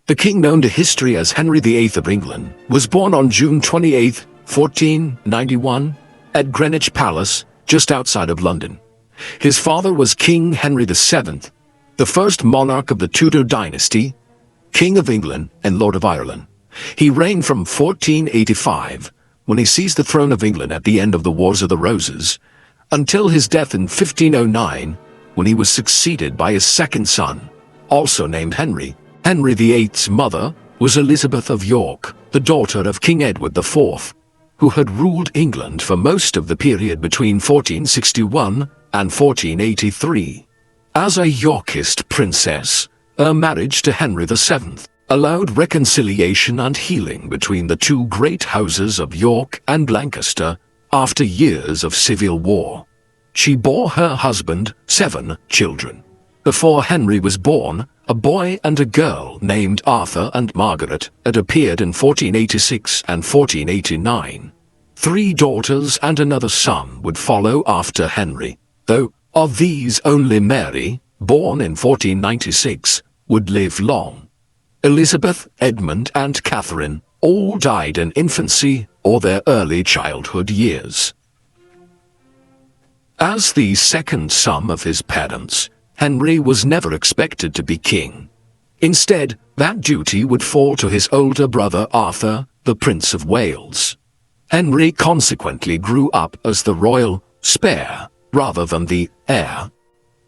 The king known to history as Henry VIII of England was born on June 28, 1491, at Greenwich Palace, just outside of London. His father was King Henry VII, the first monarch of the Tudor dynasty, King of England and Lord of Ireland. He reigned from 1485, when he seized the throne of England at the end of the Wars of the Roses, until his death in 1509, when he was succeeded by his second son, also named Henry. Henry VIII's mother was Elizabeth of York, the daughter of King Edward IV, who had ruled England for most of the period between 1461 and 1483. As a Yorkist princess, her marriage to Henry VII allowed reconciliation and healing between the two great houses of York and Lancaster after years of civil war. She bore her husband 7 children. Before Henry was born, a boy and a girl named Arthur and Margaret had appeared in 1486 and 1489. 3 daughters and another son would follow after Henry, though of these only Mary, born in 1496, would live long. Elizabeth, Edmund and Catherine all died in infancy or their early childhood years. As the second son of his parents, Henry was never expected to be king. Instead, that duty would fall to his older brother Arthur, the Prince of Wales. Henry consequently grew up as the royal spare, rather than the heir.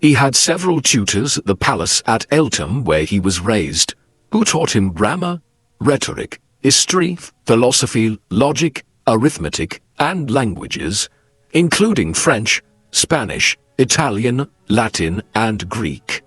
He had several tutors at the palace at Eltham where he was raised, who taught him grammar, rhetoric, history, philosophy, logic, arithmetic, and languages, including French, Spanish, Italian, Latin, and Greek.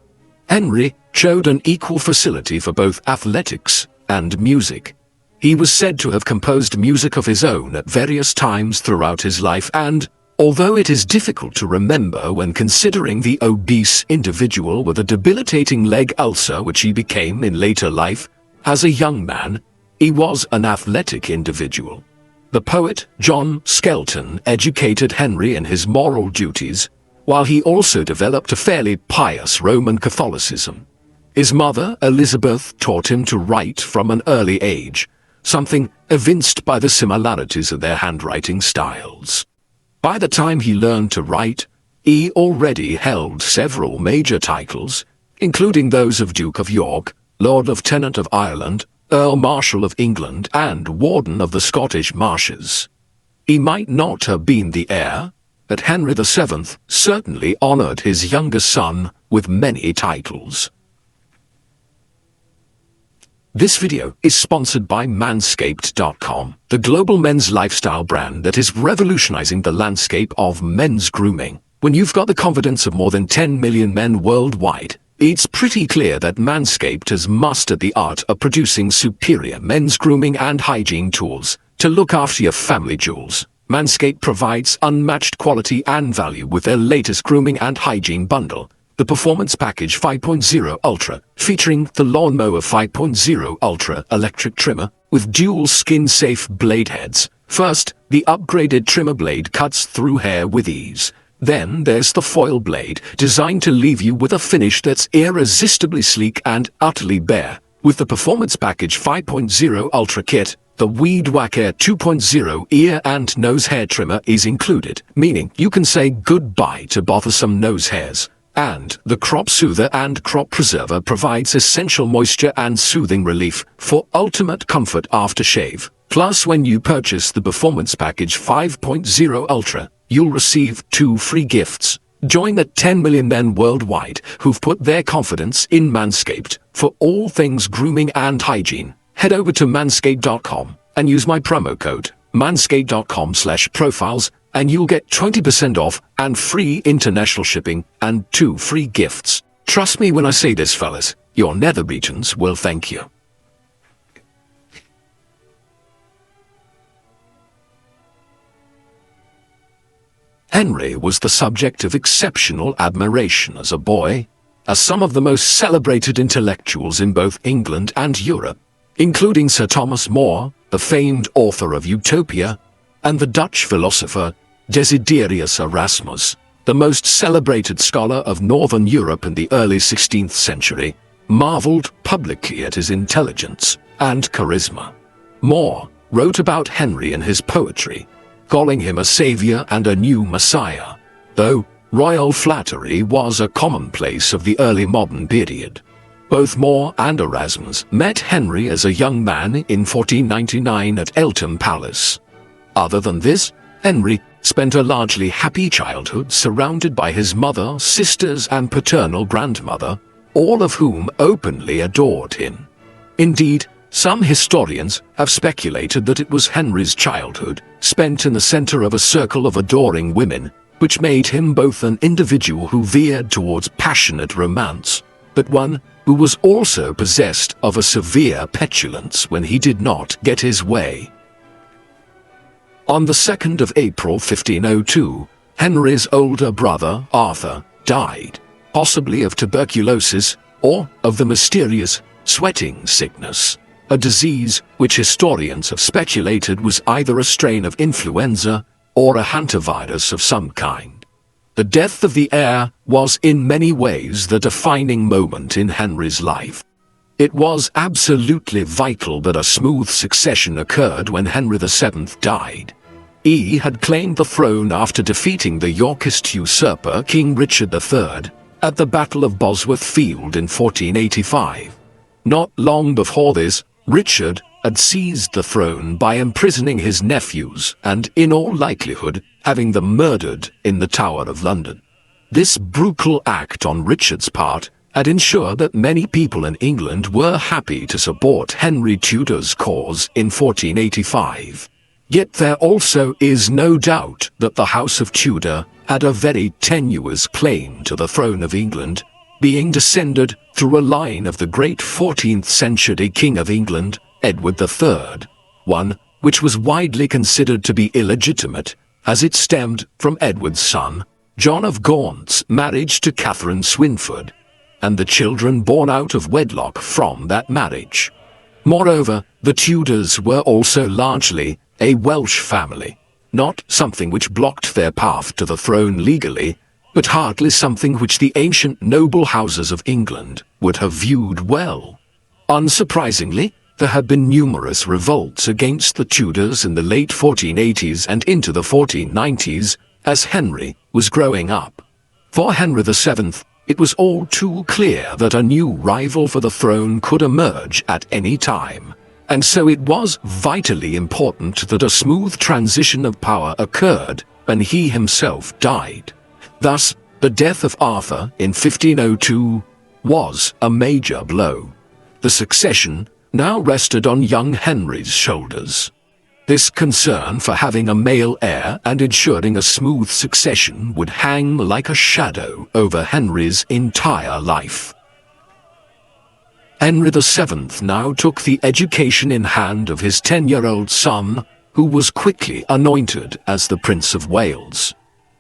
Henry showed an equal facility for both athletics and music. He was said to have composed music of his own at various times throughout his life and, although it is difficult to remember when considering the obese individual with a debilitating leg ulcer which he became in later life, as a young man, he was an athletic individual. The poet John Skelton educated Henry in his moral duties, while he also developed a fairly pious Roman Catholicism. His mother, Elizabeth, taught him to write from an early age, something evinced by the similarities of their handwriting styles. By the time he learned to write, he already held several major titles, including those of Duke of York, Lord Lieutenant of Ireland, Earl Marshal of England, and Warden of the Scottish Marches. He might not have been the heir, but Henry VII certainly honored his younger son with many titles. This video is sponsored by Manscaped.com, the global men's lifestyle brand that is revolutionizing the landscape of men's grooming. When you've got the confidence of more than 10 million men worldwide, it's pretty clear that Manscaped has mastered the art of producing superior men's grooming and hygiene tools to look after your family jewels. Manscaped provides unmatched quality and value with their latest grooming and hygiene bundle, the Performance Package 5.0 Ultra, featuring the Lawnmower 5.0 Ultra electric trimmer with dual skin-safe blade heads. First, the upgraded trimmer blade cuts through hair with ease. Then there's the foil blade, designed to leave you with a finish that's irresistibly sleek and utterly bare. With the Performance Package 5.0 Ultra Kit, the Weed Whacker 2.0 ear and nose hair trimmer is included, meaning you can say goodbye to bothersome nose hairs. And the Crop Soother and Crop Preserver provides essential moisture and soothing relief for ultimate comfort after shave. Plus, when you purchase the Performance Package 5.0 Ultra, you'll receive 2 free gifts. Join the 10 million men worldwide who've put their confidence in Manscaped for all things grooming and hygiene. Head over to manscaped.com and use my promo code manscaped.com/profiles and you'll get 20% off and free international shipping and 2 free gifts. Trust me when I say this, fellas, your nether regions will thank you. Henry was the subject of exceptional admiration as a boy, as some of the most celebrated intellectuals in both England and Europe, including Sir Thomas More, the famed author of Utopia, and the Dutch philosopher Desiderius Erasmus, the most celebrated scholar of Northern Europe in the early 16th century, marveled publicly at his intelligence and charisma. More wrote about Henry in his poetry, calling him a savior and a new messiah, though royal flattery was a commonplace of the early modern period. Both More and Erasmus met Henry as a young man in 1499 at Eltham Palace. Other than this, Henry spent a largely happy childhood surrounded by his mother, sisters, and paternal grandmother, all of whom openly adored him. Indeed, some historians have speculated that it was Henry's childhood, spent in the center of a circle of adoring women, which made him both an individual who veered towards passionate romance, but one who was also possessed of a severe petulance when he did not get his way. On the 2nd of April 1502, Henry's older brother, Arthur, died, possibly of tuberculosis or of the mysterious sweating sickness, a disease which historians have speculated was either a strain of influenza or a hantavirus of some kind. The death of the heir was in many ways the defining moment in Henry's life. It was absolutely vital that a smooth succession occurred when Henry VII died. He had claimed the throne after defeating the Yorkist usurper King Richard III at the Battle of Bosworth Field in 1485. Not long before this, Richard had seized the throne by imprisoning his nephews and, in all likelihood, having them murdered in the Tower of London. This brutal act on Richard's part had ensured that many people in England were happy to support Henry Tudor's cause in 1485. Yet there also is no doubt that the House of Tudor had a very tenuous claim to the throne of England, being descended through a line of the great 14th century King of England, Edward III, one which was widely considered to be illegitimate, as it stemmed from Edward's son, John of Gaunt's marriage to Catherine Swynford, and the children born out of wedlock from that marriage. Moreover, the Tudors were also largely a Welsh family, not something which blocked their path to the throne legally, but hardly something which the ancient noble houses of England would have viewed well. Unsurprisingly, there had been numerous revolts against the Tudors in the late 1480s and into the 1490s as Henry was growing up. For Henry VII, it was all too clear that a new rival for the throne could emerge at any time, and so it was vitally important that a smooth transition of power occurred when he himself died. Thus, the death of Arthur in 1502 was a major blow. The succession now rested on young Henry's shoulders. This concern for having a male heir and ensuring a smooth succession would hang like a shadow over Henry's entire life. Henry VII now took the education in hand of his 10-year-old son, who was quickly anointed as the Prince of Wales.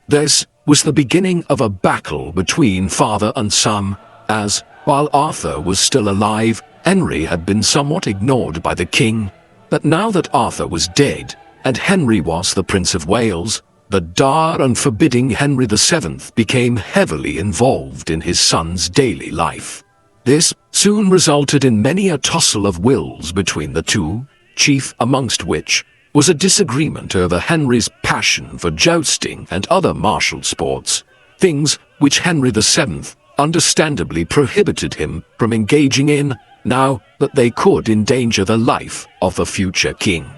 This was the beginning of a battle between father and son, as, while Arthur was still alive, Henry had been somewhat ignored by the king. But now that Arthur was dead, and Henry was the Prince of Wales, the dour and forbidding Henry VII became heavily involved in his son's daily life. This soon resulted in many a tussle of wills between the two, chief amongst which was a disagreement over Henry's passion for jousting and other martial sports, things which Henry VII understandably prohibited him from engaging in, now that they could endanger the life of the future king.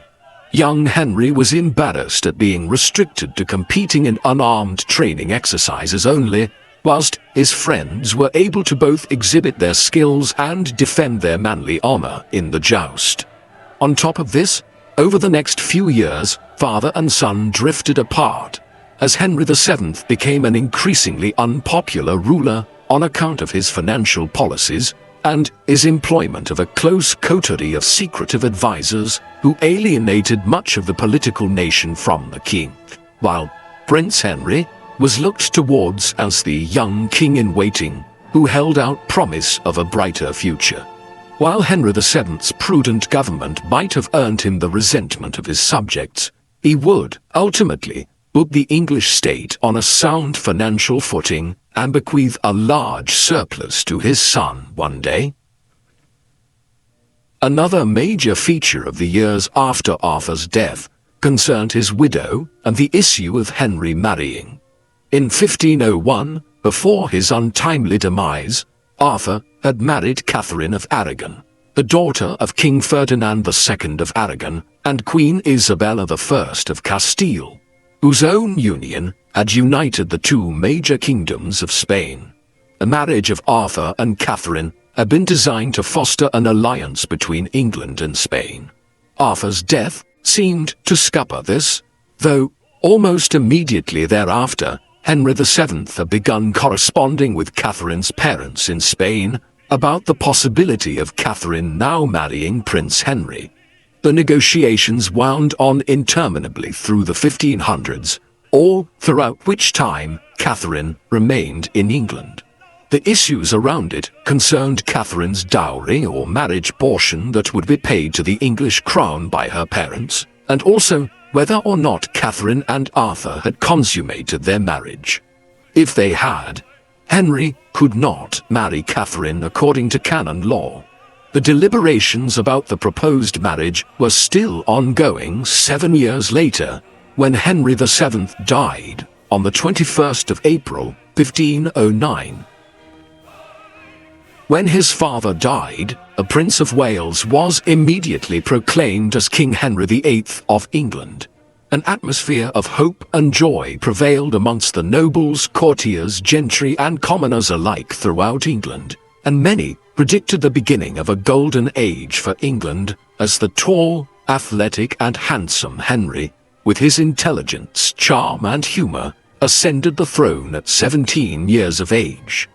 Young Henry was embarrassed at being restricted to competing in unarmed training exercises only, whilst his friends were able to both exhibit their skills and defend their manly honor in the joust. On top of this, over the next few years, father and son drifted apart, as Henry VII became an increasingly unpopular ruler on account of his financial policies and his employment of a close coterie of secretive advisors who alienated much of the political nation from the king, while Prince Henry was looked towards as the young king-in-waiting who held out promise of a brighter future. While Henry VII's prudent government might have earned him the resentment of his subjects, he would, ultimately, put the English state on a sound financial footing and bequeath a large surplus to his son one day. Another major feature of the years after Arthur's death concerned his widow and the issue of Henry marrying. In 1501, before his untimely demise, Arthur had married Catherine of Aragon, the daughter of King Ferdinand II of Aragon and Queen Isabella I of Castile, whose own union had united the two major kingdoms of Spain. The marriage of Arthur and Catherine had been designed to foster an alliance between England and Spain. Arthur's death seemed to scupper this, though almost immediately thereafter, Henry VII had begun corresponding with Catherine's parents in Spain about the possibility of Catherine now marrying Prince Henry. The negotiations wound on interminably through the 1500s, all throughout which time Catherine remained in England. The issues around it concerned Catherine's dowry or marriage portion that would be paid to the English crown by her parents, and also whether or not Catherine and Arthur had consummated their marriage. If they had, Henry could not marry Catherine according to canon law. The deliberations about the proposed marriage were still ongoing 7 years later, when Henry VII died on the 21st of April, 1509. When his father died, a Prince of Wales was immediately proclaimed as King Henry VIII of England. An atmosphere of hope and joy prevailed amongst the nobles, courtiers, gentry and commoners alike throughout England, and many predicted the beginning of a golden age for England as the tall, athletic and handsome Henry, with his intelligence, charm and humor, ascended the throne at 17 years of age.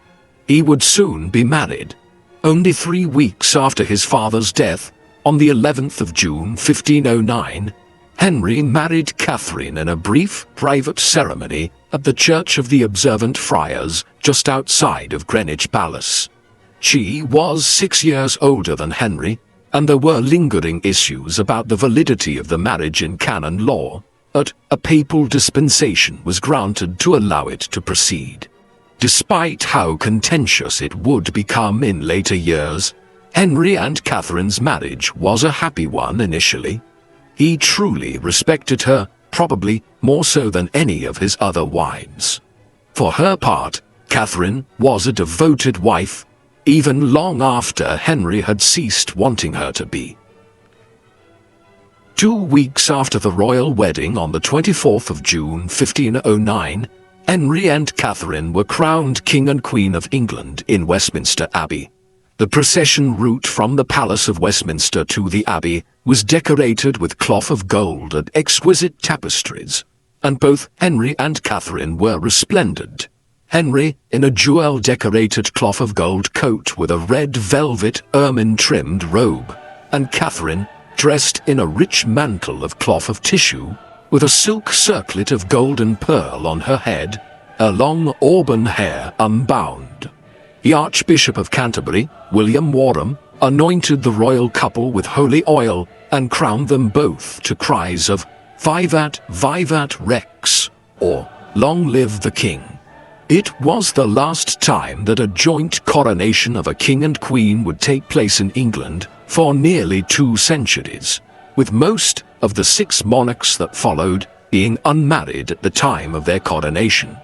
He would soon be married. Only 3 weeks after his father's death, on the 11th of June 1509, Henry married Catherine in a brief, private ceremony at the Church of the Observant Friars just outside of Greenwich Palace. She was 6 years older than Henry, and there were lingering issues about the validity of the marriage in canon law, but a papal dispensation was granted to allow it to proceed. Despite how contentious it would become in later years, Henry and Catherine's marriage was a happy one initially. He truly respected her, probably more so than any of his other wives. For her part, Catherine was a devoted wife, even long after Henry had ceased wanting her to be. 2 weeks after the royal wedding on the 24th of June 1509, Henry and Catherine were crowned King and Queen of England in Westminster Abbey. The procession route from the Palace of Westminster to the Abbey was decorated with cloth of gold and exquisite tapestries, and both Henry and Catherine were resplendent. Henry in a jewel-decorated cloth of gold coat with a red velvet ermine-trimmed robe, and Catherine dressed in a rich mantle of cloth of tissue, with a silk circlet of golden pearl on her head, her long auburn hair unbound. The Archbishop of Canterbury, William Warham, anointed the royal couple with holy oil and crowned them both to cries of "Vivat, Vivat Rex," or "Long live the King." It was the last time that a joint coronation of a king and queen would take place in England for nearly 2 centuries, with most of the 6 monarchs that followed being unmarried at the time of their coronation.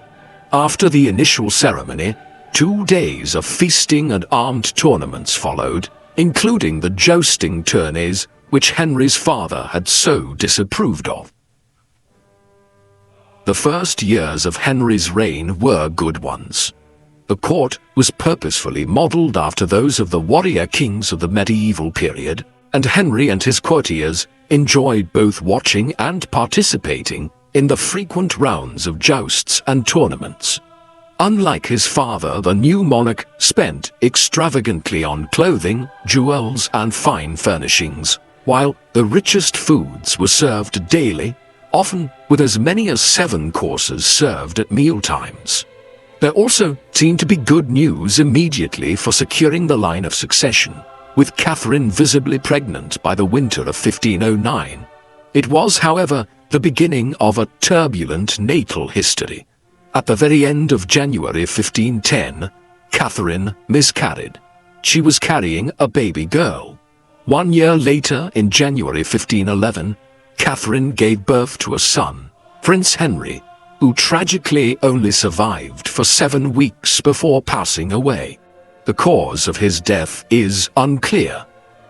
After the initial ceremony, 2 days of feasting and armed tournaments followed, including the jousting tourneys which Henry's father had so disapproved of. The first years of Henry's reign were good ones. The court was purposefully modeled after those of the warrior kings of the medieval period, and Henry and his courtiers enjoyed both watching and participating in the frequent rounds of jousts and tournaments. Unlike his father, the new monarch spent extravagantly on clothing, jewels, and fine furnishings, while the richest foods were served daily, often with as many as 7 courses served at mealtimes. There also seemed to be good news immediately for securing the line of succession, with Catherine visibly pregnant by the winter of 1509. It was, however, the beginning of a turbulent natal history. At the very end of January 1510, Catherine miscarried. She was carrying a baby girl. 1 year later, in January 1511, Catherine gave birth to a son, Prince Henry, who tragically only survived for 7 weeks before passing away. The cause of his death is unclear.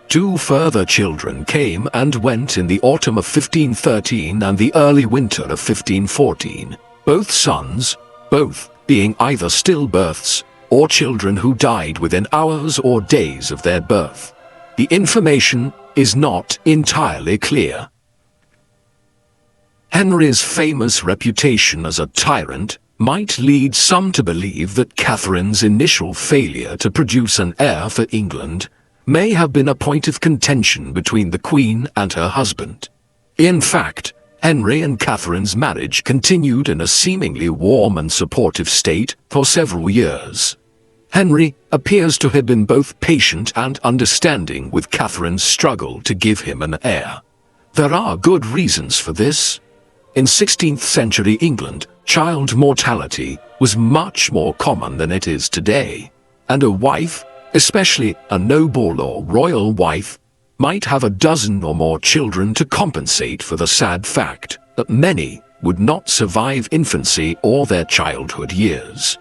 2 further children came and went in the autumn of 1513 and the early winter of 1514, both sons, both being either stillbirths or children who died within hours or days of their birth. The information is not entirely clear. Henry's famous reputation as a tyrant might lead some to believe that Catherine's initial failure to produce an heir for England may have been a point of contention between the Queen and her husband. In fact, Henry and Catherine's marriage continued in a seemingly warm and supportive state for several years. Henry appears to have been both patient and understanding with Catherine's struggle to give him an heir. There are good reasons for this. In 16th century England, child mortality was much more common than it is today, and a wife, especially a noble or royal wife, might have a dozen or more children to compensate for the sad fact that many would not survive infancy or their childhood years.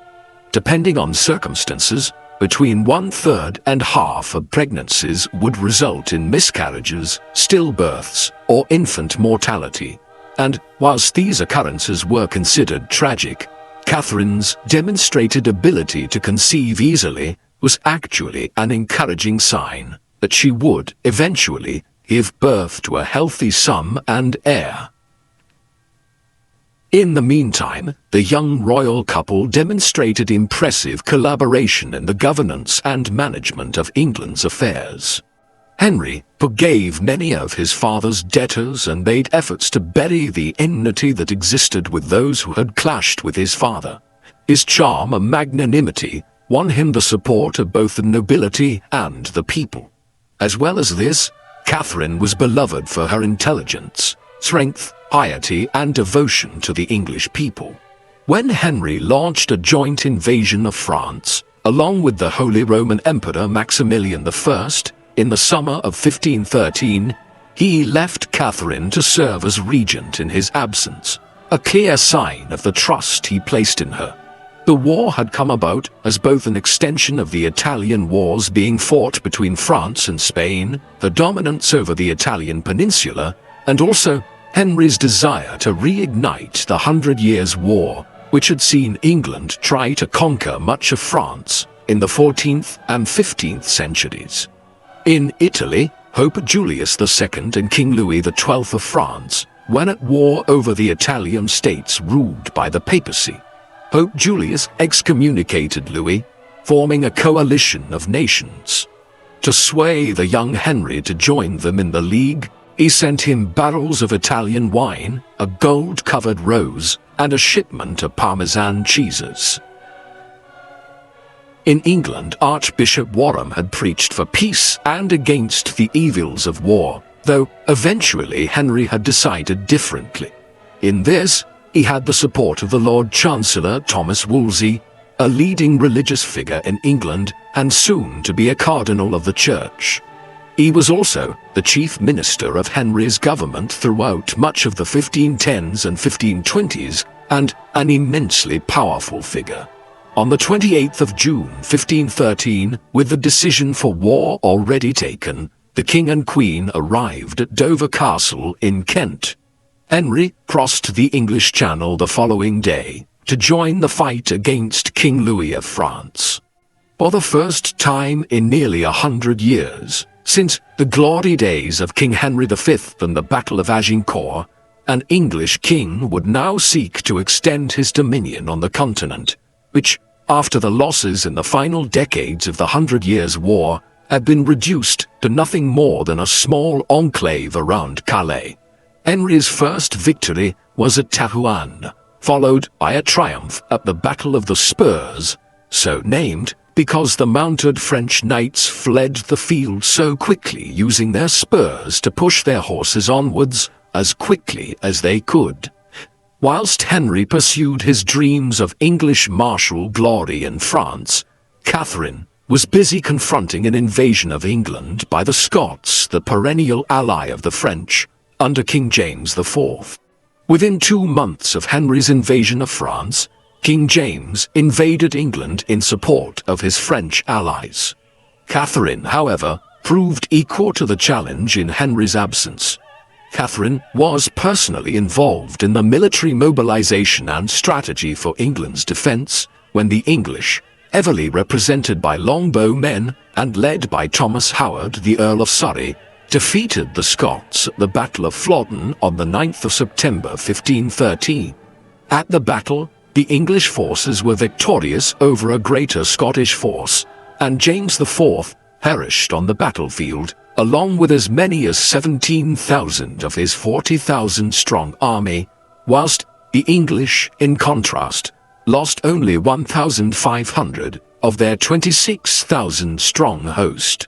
Depending on circumstances, between 1/3 and half of pregnancies would result in miscarriages, stillbirths, or infant mortality. And whilst these occurrences were considered tragic, Catherine's demonstrated ability to conceive easily was actually an encouraging sign that she would eventually give birth to a healthy son and heir. In the meantime, the young royal couple demonstrated impressive collaboration in the governance and management of England's affairs. Henry forgave many of his father's debtors and made efforts to bury the enmity that existed with those who had clashed with his father. His charm and magnanimity won him the support of both the nobility and the people. As well as this, Catherine was beloved for her intelligence, strength, piety, and devotion to the English people. When Henry launched a joint invasion of France, along with the Holy Roman Emperor Maximilian I, in the summer of 1513, he left Catherine to serve as regent in his absence, a clear sign of the trust he placed in her. The war had come about as both an extension of the Italian wars being fought between France and Spain, the dominance over the Italian peninsula, and also Henry's desire to reignite the 100 Years' War, which had seen England try to conquer much of France in the 14th and 15th centuries. In Italy, Pope Julius II and King Louis XII of France were at war over the Italian states ruled by the papacy. Pope Julius excommunicated Louis, forming a coalition of nations. To sway the young Henry to join them in the league, he sent him barrels of Italian wine, a gold-covered rose, and a shipment of Parmesan cheeses. In England, Archbishop Warham had preached for peace and against the evils of war, though eventually Henry had decided differently. In this, he had the support of the Lord Chancellor Thomas Wolsey, a leading religious figure in England and soon to be a cardinal of the Church. He was also the chief minister of Henry's government throughout much of the 1510s and 1520s and an immensely powerful figure. On the 28th of June 1513, with the decision for war already taken, the King and Queen arrived at Dover Castle in Kent. Henry crossed the English Channel the following day to join the fight against King Louis of France. For the first time in nearly 100 years, since the glory days of King Henry V and the Battle of Agincourt, an English king would now seek to extend his dominion on the continent, which, after the losses in the final decades of the 100 Years' War, had been reduced to nothing more than a small enclave around Calais. Henry's first victory was at Terouanne, followed by a triumph at the Battle of the Spurs, so named because the mounted French knights fled the field so quickly using their spurs to push their horses onwards as quickly as they could. Whilst Henry pursued his dreams of English martial glory in France, Catherine was busy confronting an invasion of England by the Scots, the perennial ally of the French, under King James IV. Within 2 months of Henry's invasion of France, King James invaded England in support of his French allies. Catherine, however, proved equal to the challenge in Henry's absence. Catherine was personally involved in the military mobilization and strategy for England's defense when the English, heavily represented by longbowmen and led by Thomas Howard, the Earl of Surrey, defeated the Scots at the Battle of Flodden on the 9th of September 1513. At the battle, the English forces were victorious over a greater Scottish force, and James IV perished on the battlefield, along with as many as 17,000 of his 40,000-strong army, whilst the English, in contrast, lost only 1,500 of their 26,000-strong host.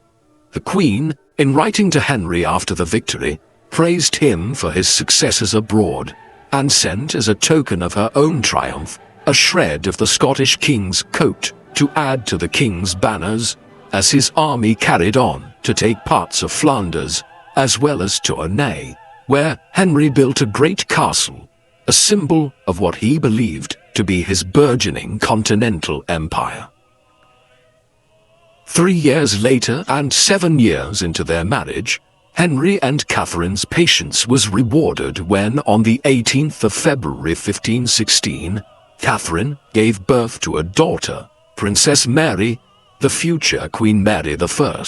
The Queen, in writing to Henry after the victory, praised him for his successes abroad, and sent as a token of her own triumph a shred of the Scottish king's coat to add to the king's banners, as his army carried on to take parts of Flanders, as well as Tournai, where Henry built a great castle, a symbol of what he believed to be his burgeoning continental empire. 3 years later, and 7 years into their marriage, Henry and Catherine's patience was rewarded when, on the 18th of February 1516, Catherine gave birth to a daughter, Princess Mary, the future Queen Mary I.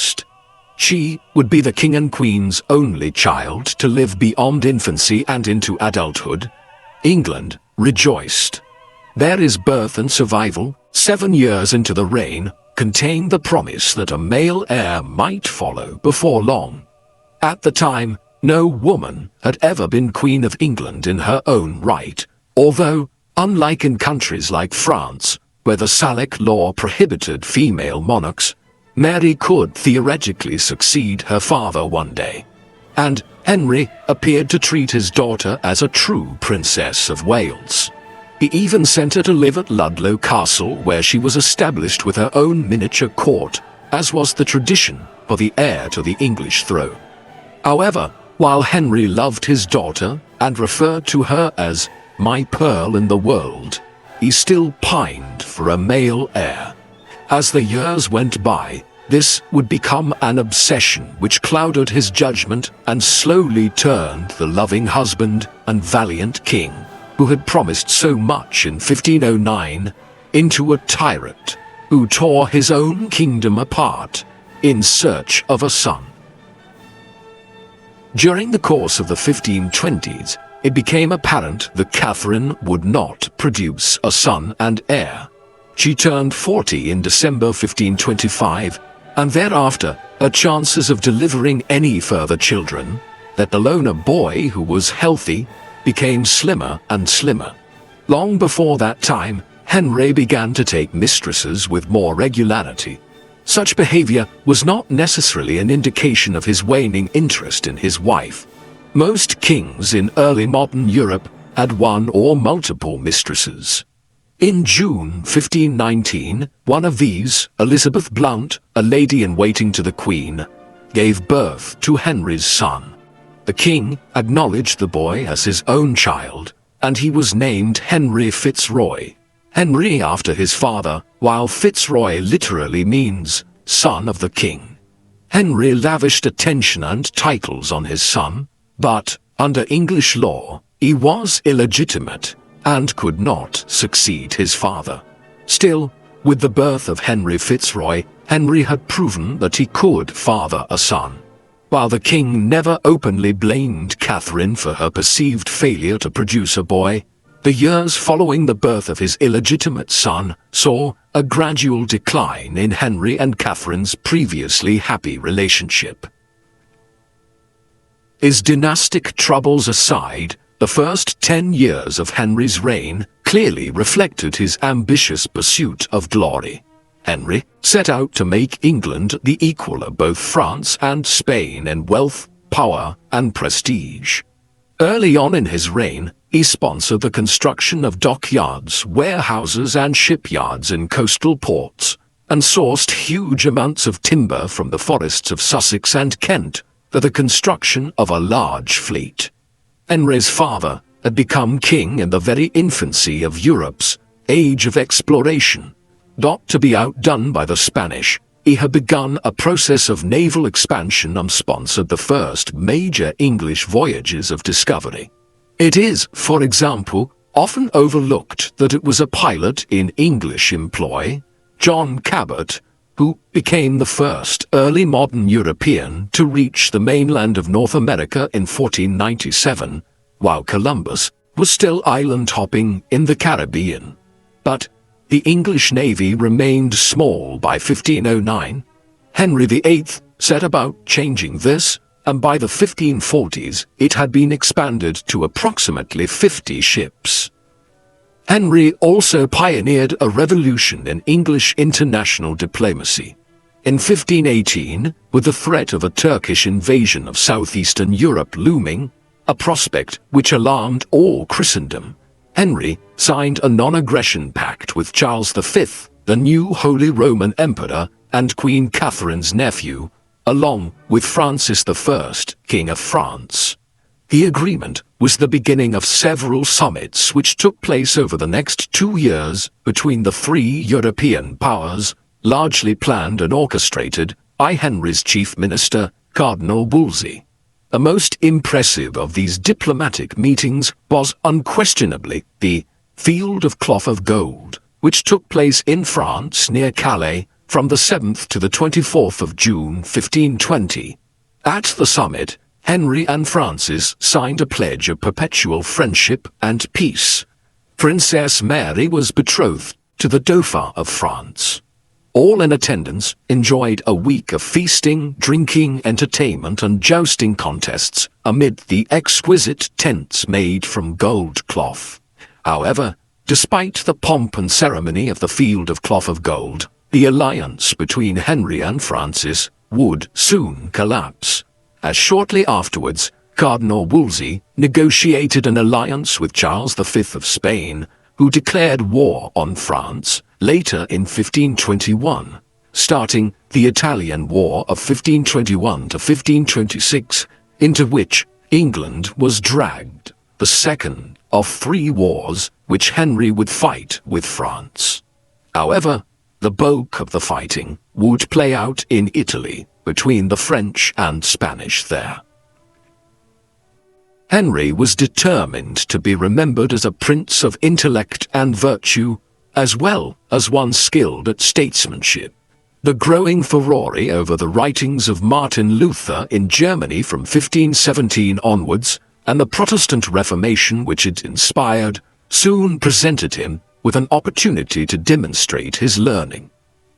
She would be the King and Queen's only child to live beyond infancy and into adulthood. England rejoiced. Mary's birth and survival, 7 years into the reign, contained the promise that a male heir might follow before long. At the time, no woman had ever been Queen of England in her own right, although, unlike in countries like France, where the Salic law prohibited female monarchs, Mary could theoretically succeed her father one day. And Henry appeared to treat his daughter as a true Princess of Wales. He even sent her to live at Ludlow Castle, where she was established with her own miniature court, as was the tradition for the heir to the English throne. However, while Henry loved his daughter and referred to her as "my pearl in the world," he still pined for a male heir. As the years went by, this would become an obsession which clouded his judgment and slowly turned the loving husband and valiant king, who had promised so much in 1509, into a tyrant who tore his own kingdom apart in search of a son. During the course of the 1520s, it became apparent that Catherine would not produce a son and heir. She turned 40 in December 1525, and thereafter her chances of delivering any further children, let alone a boy who was healthy, became slimmer and slimmer. Long before that time, Henry began to take mistresses with more regularity. Such behavior was not necessarily an indication of his waning interest in his wife. Most kings in early modern Europe had one or multiple mistresses. In June 1519, one of these, Elizabeth Blount, a lady-in-waiting to the Queen, gave birth to Henry's son. The king acknowledged the boy as his own child, and he was named Henry Fitzroy. Henry after his father, while Fitzroy literally means son of the king. Henry lavished attention and titles on his son, but, under English law, he was illegitimate and could not succeed his father. Still, with the birth of Henry Fitzroy, Henry had proven that he could father a son. While the king never openly blamed Catherine for her perceived failure to produce a boy, the years following the birth of his illegitimate son saw a gradual decline in Henry and Catherine's previously happy relationship. His dynastic troubles aside, the first 10 years of Henry's reign clearly reflected his ambitious pursuit of glory. Henry set out to make England the equal of both France and Spain in wealth, power, and prestige. Early on in his reign, he sponsored the construction of dockyards, warehouses, and shipyards in coastal ports, and sourced huge amounts of timber from the forests of Sussex and Kent for the construction of a large fleet. Henry's father had become king in the very infancy of Europe's age of exploration. Not to be outdone by the Spanish, he had begun a process of naval expansion and sponsored the first major English voyages of discovery. It is, for example, often overlooked that it was a pilot in English employ, John Cabot, who became the first early modern European to reach the mainland of North America in 1497, while Columbus was still island-hopping in the Caribbean. But the English navy remained small by 1509. Henry VIII set about changing this, and by the 1540s it had been expanded to approximately 50 ships. Henry also pioneered a revolution in English international diplomacy. In 1518, with the threat of a Turkish invasion of southeastern Europe looming, a prospect which alarmed all Christendom, Henry signed a non-aggression pact with Charles V, the new Holy Roman Emperor and Queen Catherine's nephew, along with Francis I, King of France. The agreement was the beginning of several summits which took place over the next 2 years between the three European powers, largely planned and orchestrated by Henry's chief minister, Cardinal Wolsey. The most impressive of these diplomatic meetings was unquestionably the Field of Cloth of Gold, which took place in France near Calais from the 7th to the 24th of June 1520. At the summit, Henry and Francis signed a pledge of perpetual friendship and peace. Princess Mary was betrothed to the Dauphin of France. All in attendance enjoyed a week of feasting, drinking, entertainment and jousting contests amid the exquisite tents made from gold cloth. However, despite the pomp and ceremony of the Field of Cloth of Gold, the alliance between Henry and Francis would soon collapse, as shortly afterwards Cardinal Wolsey negotiated an alliance with Charles V of Spain, who declared war on France later in 1521, starting the Italian War of 1521 to 1526, into which England was dragged, the second of 3 wars which Henry would fight with France. However, the bulk of the fighting would play out in Italy between the French and Spanish there. Henry was determined to be remembered as a prince of intellect and virtue, as well as one skilled at statesmanship. The growing furore over the writings of Martin Luther in Germany from 1517 onwards, and the Protestant Reformation which it inspired, soon presented him with an opportunity to demonstrate his learning.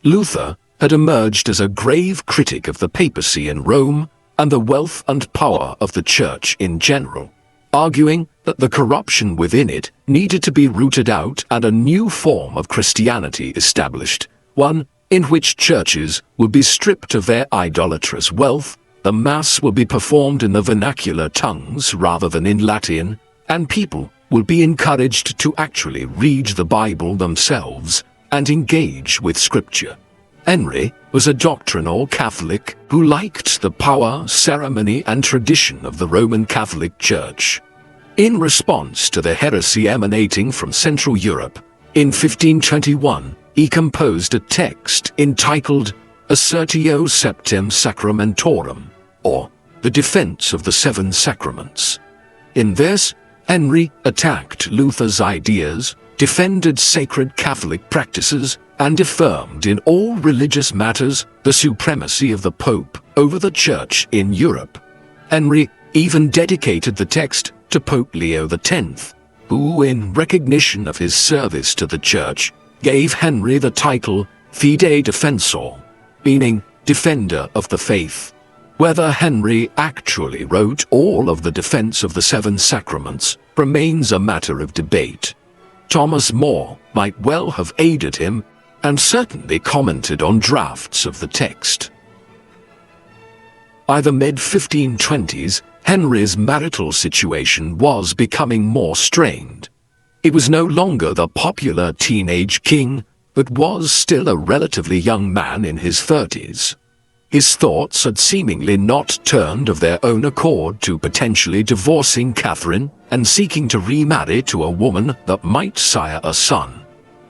Luther had emerged as a grave critic of the papacy in Rome and the wealth and power of the Church in general, arguing that the corruption within it needed to be rooted out and a new form of Christianity established, one in which churches would be stripped of their idolatrous wealth, the Mass will be performed in the vernacular tongues rather than in Latin, and people will be encouraged to actually read the Bible themselves and engage with Scripture. Henry was a doctrinal Catholic who liked the power, ceremony, and tradition of the Roman Catholic Church. In response to the heresy emanating from Central Europe, in 1521, he composed a text entitled Assertio Septem Sacramentorum, or The Defense of the Seven Sacraments. In this, Henry attacked Luther's ideas, defended sacred Catholic practices, and affirmed in all religious matters the supremacy of the Pope over the Church in Europe. Henry even dedicated the text to Pope Leo X, who, in recognition of his service to the Church, gave Henry the title Fide Defensor, meaning defender of the faith. Whether Henry actually wrote all of the defense of the seven sacraments remains a matter of debate. Thomas More might well have aided him and certainly commented on drafts of the text. By the mid-1520s, Henry's marital situation was becoming more strained. He was no longer the popular teenage king but was still a relatively young man in his 30s. His thoughts had seemingly not turned of their own accord to potentially divorcing Catherine and seeking to remarry to a woman that might sire a son.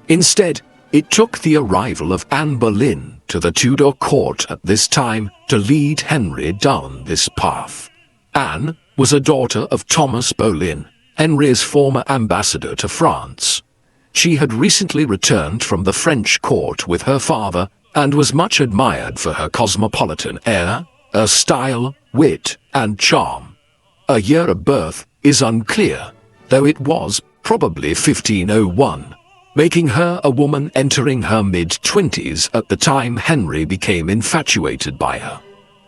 Instead, it took the arrival of Anne Boleyn to the Tudor court at this time to lead Henry down this path. Anne was a daughter of Thomas Boleyn, Henry's former ambassador to France. She had recently returned from the French court with her father and was much admired for her cosmopolitan air, her style, wit, and charm. Her year of birth is unclear, though it was probably 1501, making her a woman entering her mid-20s at the time Henry became infatuated by her.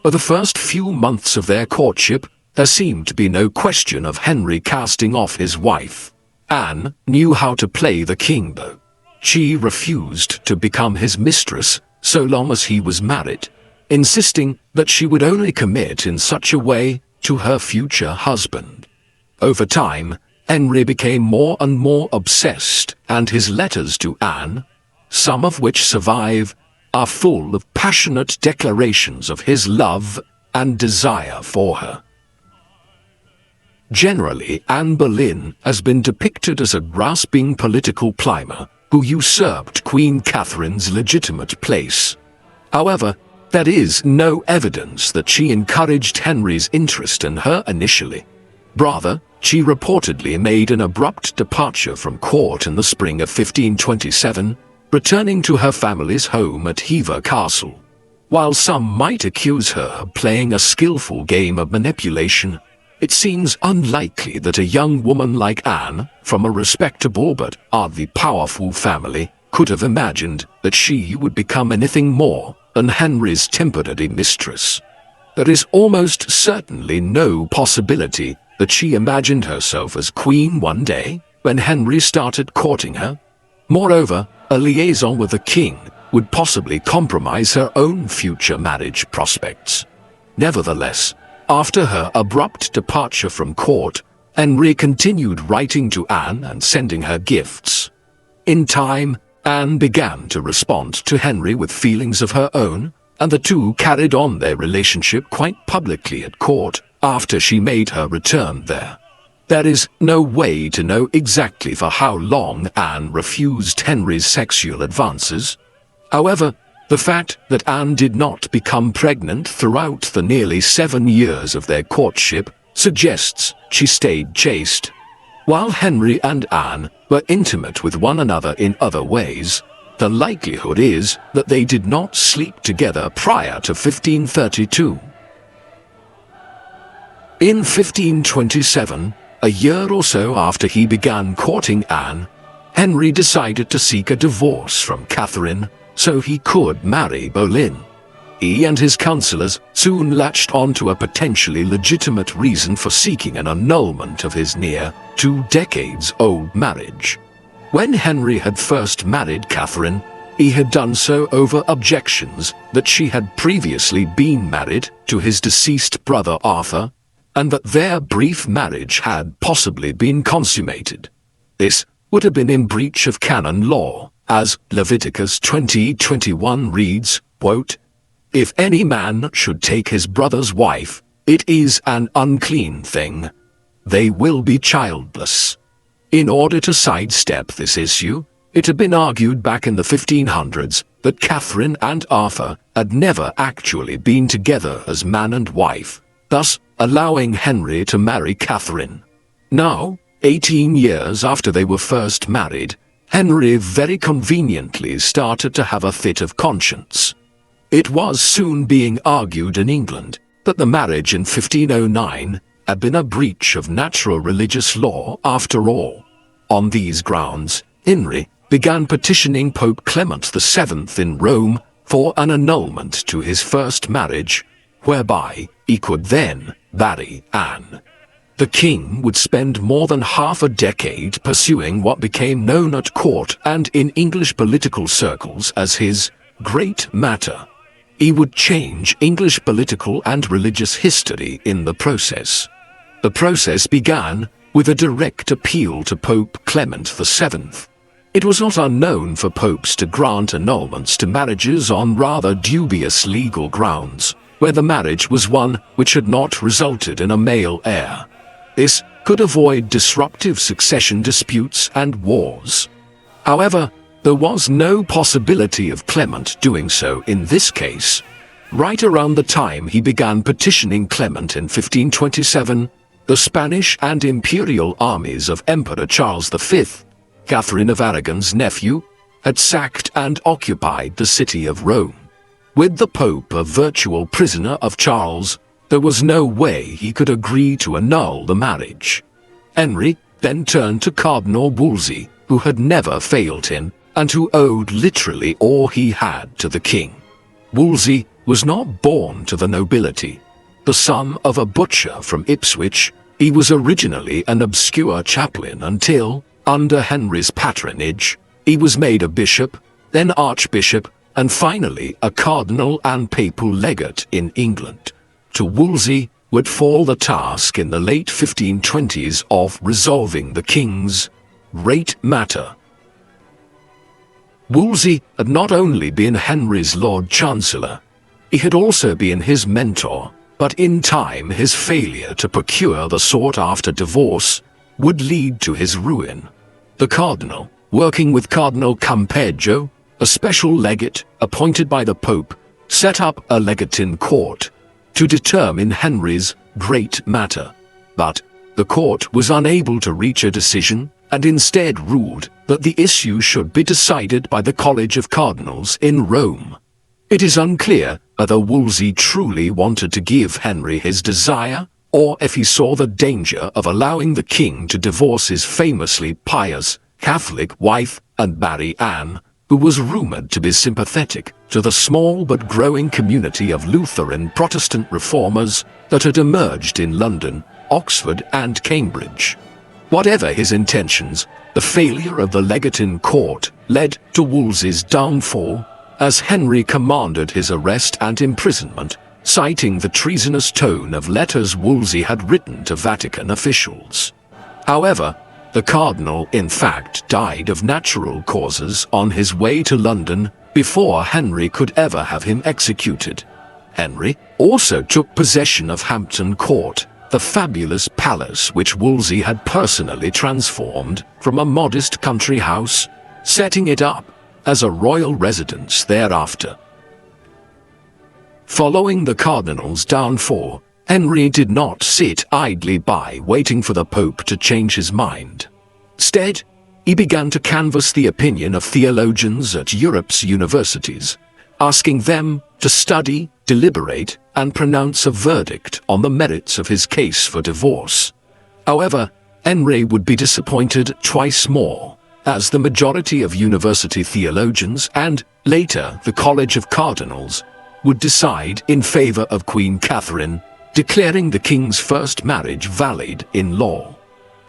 For the first few months of their courtship, there seemed to be no question of Henry casting off his wife. Anne knew how to play the king, though. She refused to become his mistress so long as he was married, insisting that she would only commit in such a way to her future husband. Over time, Henry became more and more obsessed, and his letters to Anne, some of which survive, are full of passionate declarations of his love and desire for her. Generally, Anne Boleyn has been depicted as a grasping political climber who usurped Queen Catherine's legitimate place. However, there is no evidence that she encouraged Henry's interest in her initially. Rather, she reportedly made an abrupt departure from court in the spring of 1527, returning to her family's home at Hever Castle. While some might accuse her of playing a skillful game of manipulation, it seems unlikely that a young woman like Anne, from a respectable but hardly powerful family, could have imagined that she would become anything more than Henry's temporary mistress. There is almost certainly no possibility that she imagined herself as queen one day when Henry started courting her. Moreover, a liaison with the king would possibly compromise her own future marriage prospects. Nevertheless, after her abrupt departure from court, Henry continued writing to Anne and sending her gifts. In time, Anne began to respond to Henry with feelings of her own, and the two carried on their relationship quite publicly at court after she made her return there. There is no way to know exactly for how long Anne refused Henry's sexual advances. However, the fact that Anne did not become pregnant throughout the nearly 7 years of their courtship suggests she stayed chaste. While Henry and Anne were intimate with one another in other ways, the likelihood is that they did not sleep together prior to 1532. In 1527, a year or so after he began courting Anne, Henry decided to seek a divorce from Catherine so he could marry Boleyn. He and his counselors soon latched onto a potentially legitimate reason for seeking an annulment of his near 2 decades-old marriage. When Henry had first married Catherine, he had done so over objections that she had previously been married to his deceased brother Arthur, and that their brief marriage had possibly been consummated. This would have been in breach of canon law, as Leviticus 20:21 reads, quote, "If any man should take his brother's wife, it is an unclean thing. They will be childless." In order to sidestep this issue, it had been argued back in the 1500s that Catherine and Arthur had never actually been together as man and wife, thus allowing Henry to marry Catherine. Now, 18 years after they were first married, Henry very conveniently started to have a fit of conscience. It was soon being argued in England that the marriage in 1509 had been a breach of natural religious law after all. On these grounds, Henry began petitioning Pope Clement VII in Rome for an annulment to his first marriage, whereby he could then marry Anne. The king would spend more than half a decade pursuing what became known at court and in English political circles as his great matter. He would change English political and religious history in the process. The process began with a direct appeal to Pope Clement VII. It was not unknown for popes to grant annulments to marriages on rather dubious legal grounds, where the marriage was one which had not resulted in a male heir. This could avoid disruptive succession disputes and wars. However, there was no possibility of Clement doing so in this case. Right around the time he began petitioning Clement in 1527, the Spanish and imperial armies of Emperor Charles V, Catherine of Aragon's nephew, had sacked and occupied the city of Rome. With the Pope a virtual prisoner of Charles, there was no way he could agree to annul the marriage. Henry then turned to Cardinal Wolsey, who had never failed him, and who owed literally all he had to the king. Wolsey was not born to the nobility. The son of a butcher from Ipswich, he was originally an obscure chaplain until, under Henry's patronage, he was made a bishop, then archbishop, and finally a cardinal and papal legate in England. To Wolsey would fall the task in the late 1520s of resolving the king's great matter. Wolsey had not only been Henry's Lord Chancellor, he had also been his mentor, but in time his failure to procure the sought-after divorce would lead to his ruin. The cardinal, working with Cardinal Campeggio, a special legate appointed by the Pope, set up a legatine court to determine Henry's great matter. But the court was unable to reach a decision and instead ruled that the issue should be decided by the College of Cardinals in Rome. It is unclear whether Wolsey truly wanted to give Henry his desire, or if he saw the danger of allowing the king to divorce his famously pious Catholic wife and marry Anne, who was rumored to be sympathetic to the small but growing community of Lutheran Protestant reformers that had emerged in London, Oxford, and Cambridge. Whatever his intentions, the failure of the legatine court led to Wolsey's downfall, as Henry commanded his arrest and imprisonment, citing the treasonous tone of letters Wolsey had written to Vatican officials. However, the cardinal in fact died of natural causes on his way to London before Henry could ever have him executed. Henry also took possession of Hampton Court, the fabulous palace which Wolsey had personally transformed from a modest country house, setting it up as a royal residence thereafter. Following the cardinal's downfall, Henry did not sit idly by waiting for the Pope to change his mind. Instead, he began to canvass the opinion of theologians at Europe's universities, asking them to study, deliberate, and pronounce a verdict on the merits of his case for divorce. However, Henry would be disappointed twice more, as the majority of university theologians and, later, the College of Cardinals, would decide in favor of Queen Catherine, declaring the king's first marriage valid in law.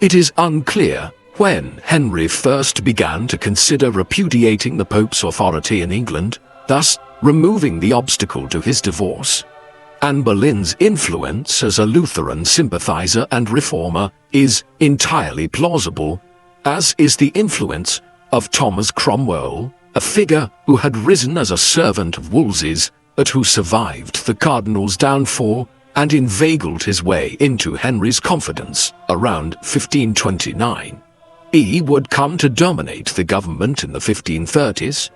It is unclear when Henry first began to consider repudiating the Pope's authority in England, thus removing the obstacle to his divorce. Anne Boleyn's influence as a Lutheran sympathizer and reformer is entirely plausible, as is the influence of Thomas Cromwell, a figure who had risen as a servant of Wolsey's, but who survived the cardinal's downfall and inveigled his way into Henry's confidence around 1529. He would come to dominate the government in the 1530s.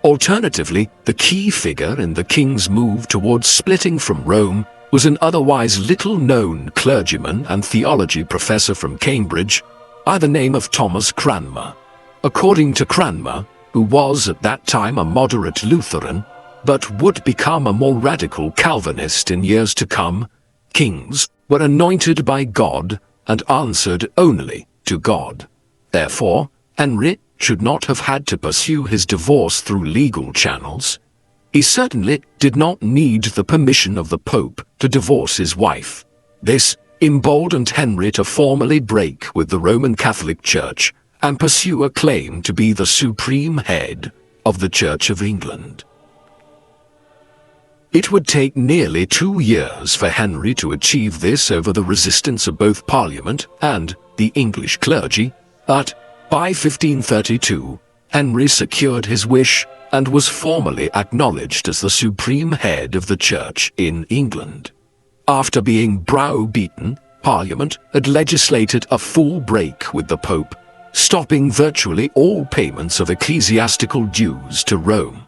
Alternatively, the key figure in the king's move towards splitting from Rome was an otherwise little-known clergyman and theology professor from Cambridge by the name of Thomas Cranmer. According to Cranmer, who was at that time a moderate Lutheran, but would become a more radical Calvinist in years to come, kings were anointed by God and answered only to God. Therefore, Henry should not have had to pursue his divorce through legal channels. He certainly did not need the permission of the Pope to divorce his wife. This emboldened Henry to formally break with the Roman Catholic Church and pursue a claim to be the supreme head of the Church of England. It would take nearly 2 years for Henry to achieve this over the resistance of both Parliament and the English clergy, but by 1532, Henry secured his wish and was formally acknowledged as the supreme head of the church in England. After being browbeaten, Parliament had legislated a full break with the Pope, stopping virtually all payments of ecclesiastical dues to Rome.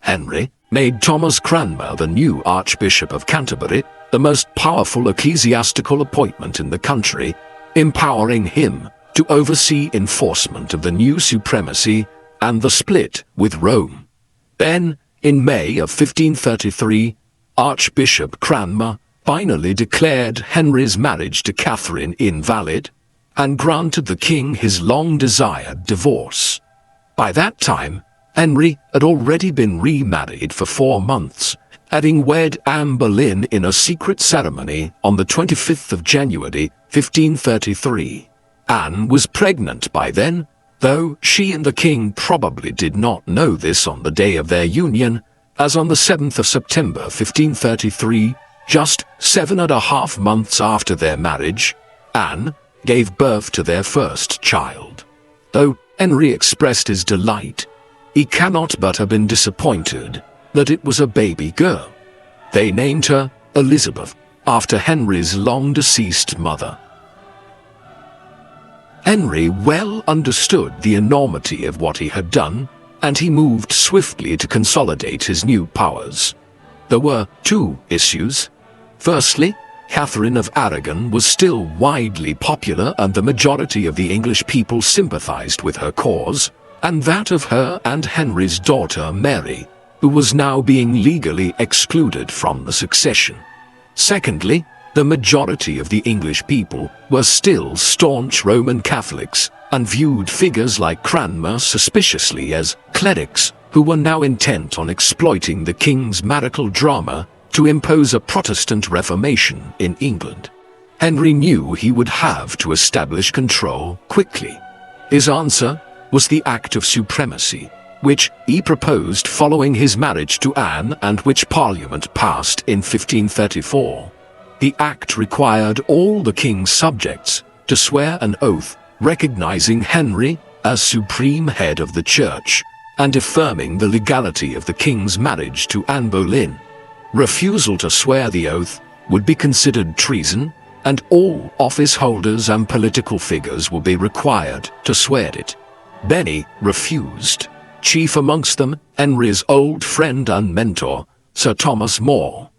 Henry made Thomas Cranmer the new Archbishop of Canterbury, the most powerful ecclesiastical appointment in the country, empowering him to oversee enforcement of the new supremacy and the split with Rome. Then, in May of 1533, Archbishop Cranmer finally declared Henry's marriage to Catherine invalid and granted the king his long-desired divorce. By that time, Henry had already been remarried for 4 months, having wed Anne Boleyn in a secret ceremony on the 25th of January, 1533. Anne was pregnant by then, though she and the king probably did not know this on the day of their union, as on the 7th of September 1533, just 7.5 months after their marriage, Anne gave birth to their first child. Though Henry expressed his delight, he cannot but have been disappointed that it was a baby girl. They named her Elizabeth, after Henry's long-deceased mother. Henry well understood the enormity of what he had done, and he moved swiftly to consolidate his new powers. There were 2 issues. Firstly, Catherine of Aragon was still widely popular and the majority of the English people sympathized with her cause, and that of her and Henry's daughter Mary, who was now being legally excluded from the succession. Secondly, the majority of the English people were still staunch Roman Catholics and viewed figures like Cranmer suspiciously as clerics who were now intent on exploiting the king's marital drama to impose a Protestant Reformation in England. Henry knew he would have to establish control quickly. His answer was the Act of Supremacy, which he proposed following his marriage to Anne and which Parliament passed in 1534. The act required all the king's subjects to swear an oath recognizing Henry as supreme head of the church and affirming the legality of the king's marriage to Anne Boleyn. Refusal to swear the oath would be considered treason, and all office holders and political figures would be required to swear it. Many refused, chief amongst them Henry's old friend and mentor, Sir Thomas More.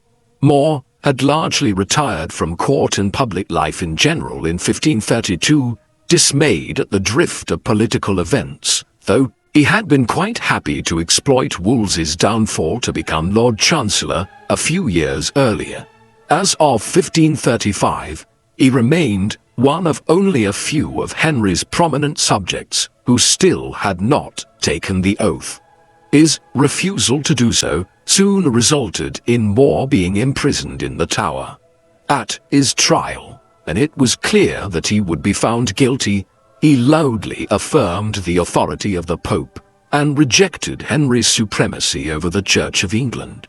More had largely retired from court and public life in general in 1532, dismayed at the drift of political events, though he had been quite happy to exploit Wolsey's downfall to become Lord Chancellor a few years earlier. As of 1535, he remained one of only a few of Henry's prominent subjects who still had not taken the oath. His refusal to do so soon resulted in More being imprisoned in the Tower. At his trial, and it was clear that he would be found guilty, he loudly affirmed the authority of the Pope and rejected Henry's supremacy over the Church of England.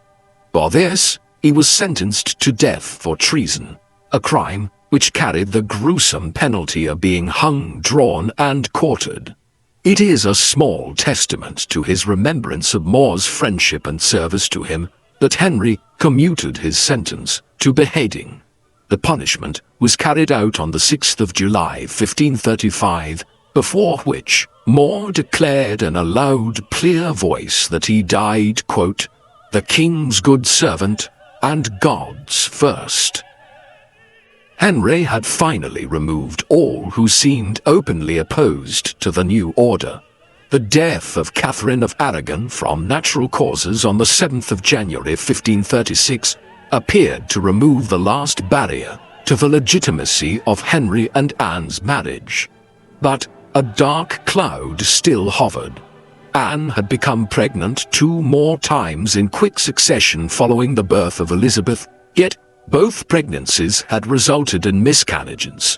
For this, he was sentenced to death for treason, a crime which carried the gruesome penalty of being hung, drawn, and quartered. It is a small testament to his remembrance of More's friendship and service to him that Henry commuted his sentence to beheading. The punishment was carried out on the 6th of July 1535, before which More declared in a loud, clear voice that he died, quote, "the king's good servant and God's first." Henry had finally removed all who seemed openly opposed to the new order. The death of Catherine of Aragon from natural causes on the 7th of January 1536 appeared to remove the last barrier to the legitimacy of Henry and Anne's marriage. But a dark cloud still hovered. Anne had become pregnant 2 more times in quick succession following the birth of Elizabeth, yet both pregnancies had resulted in miscarriages.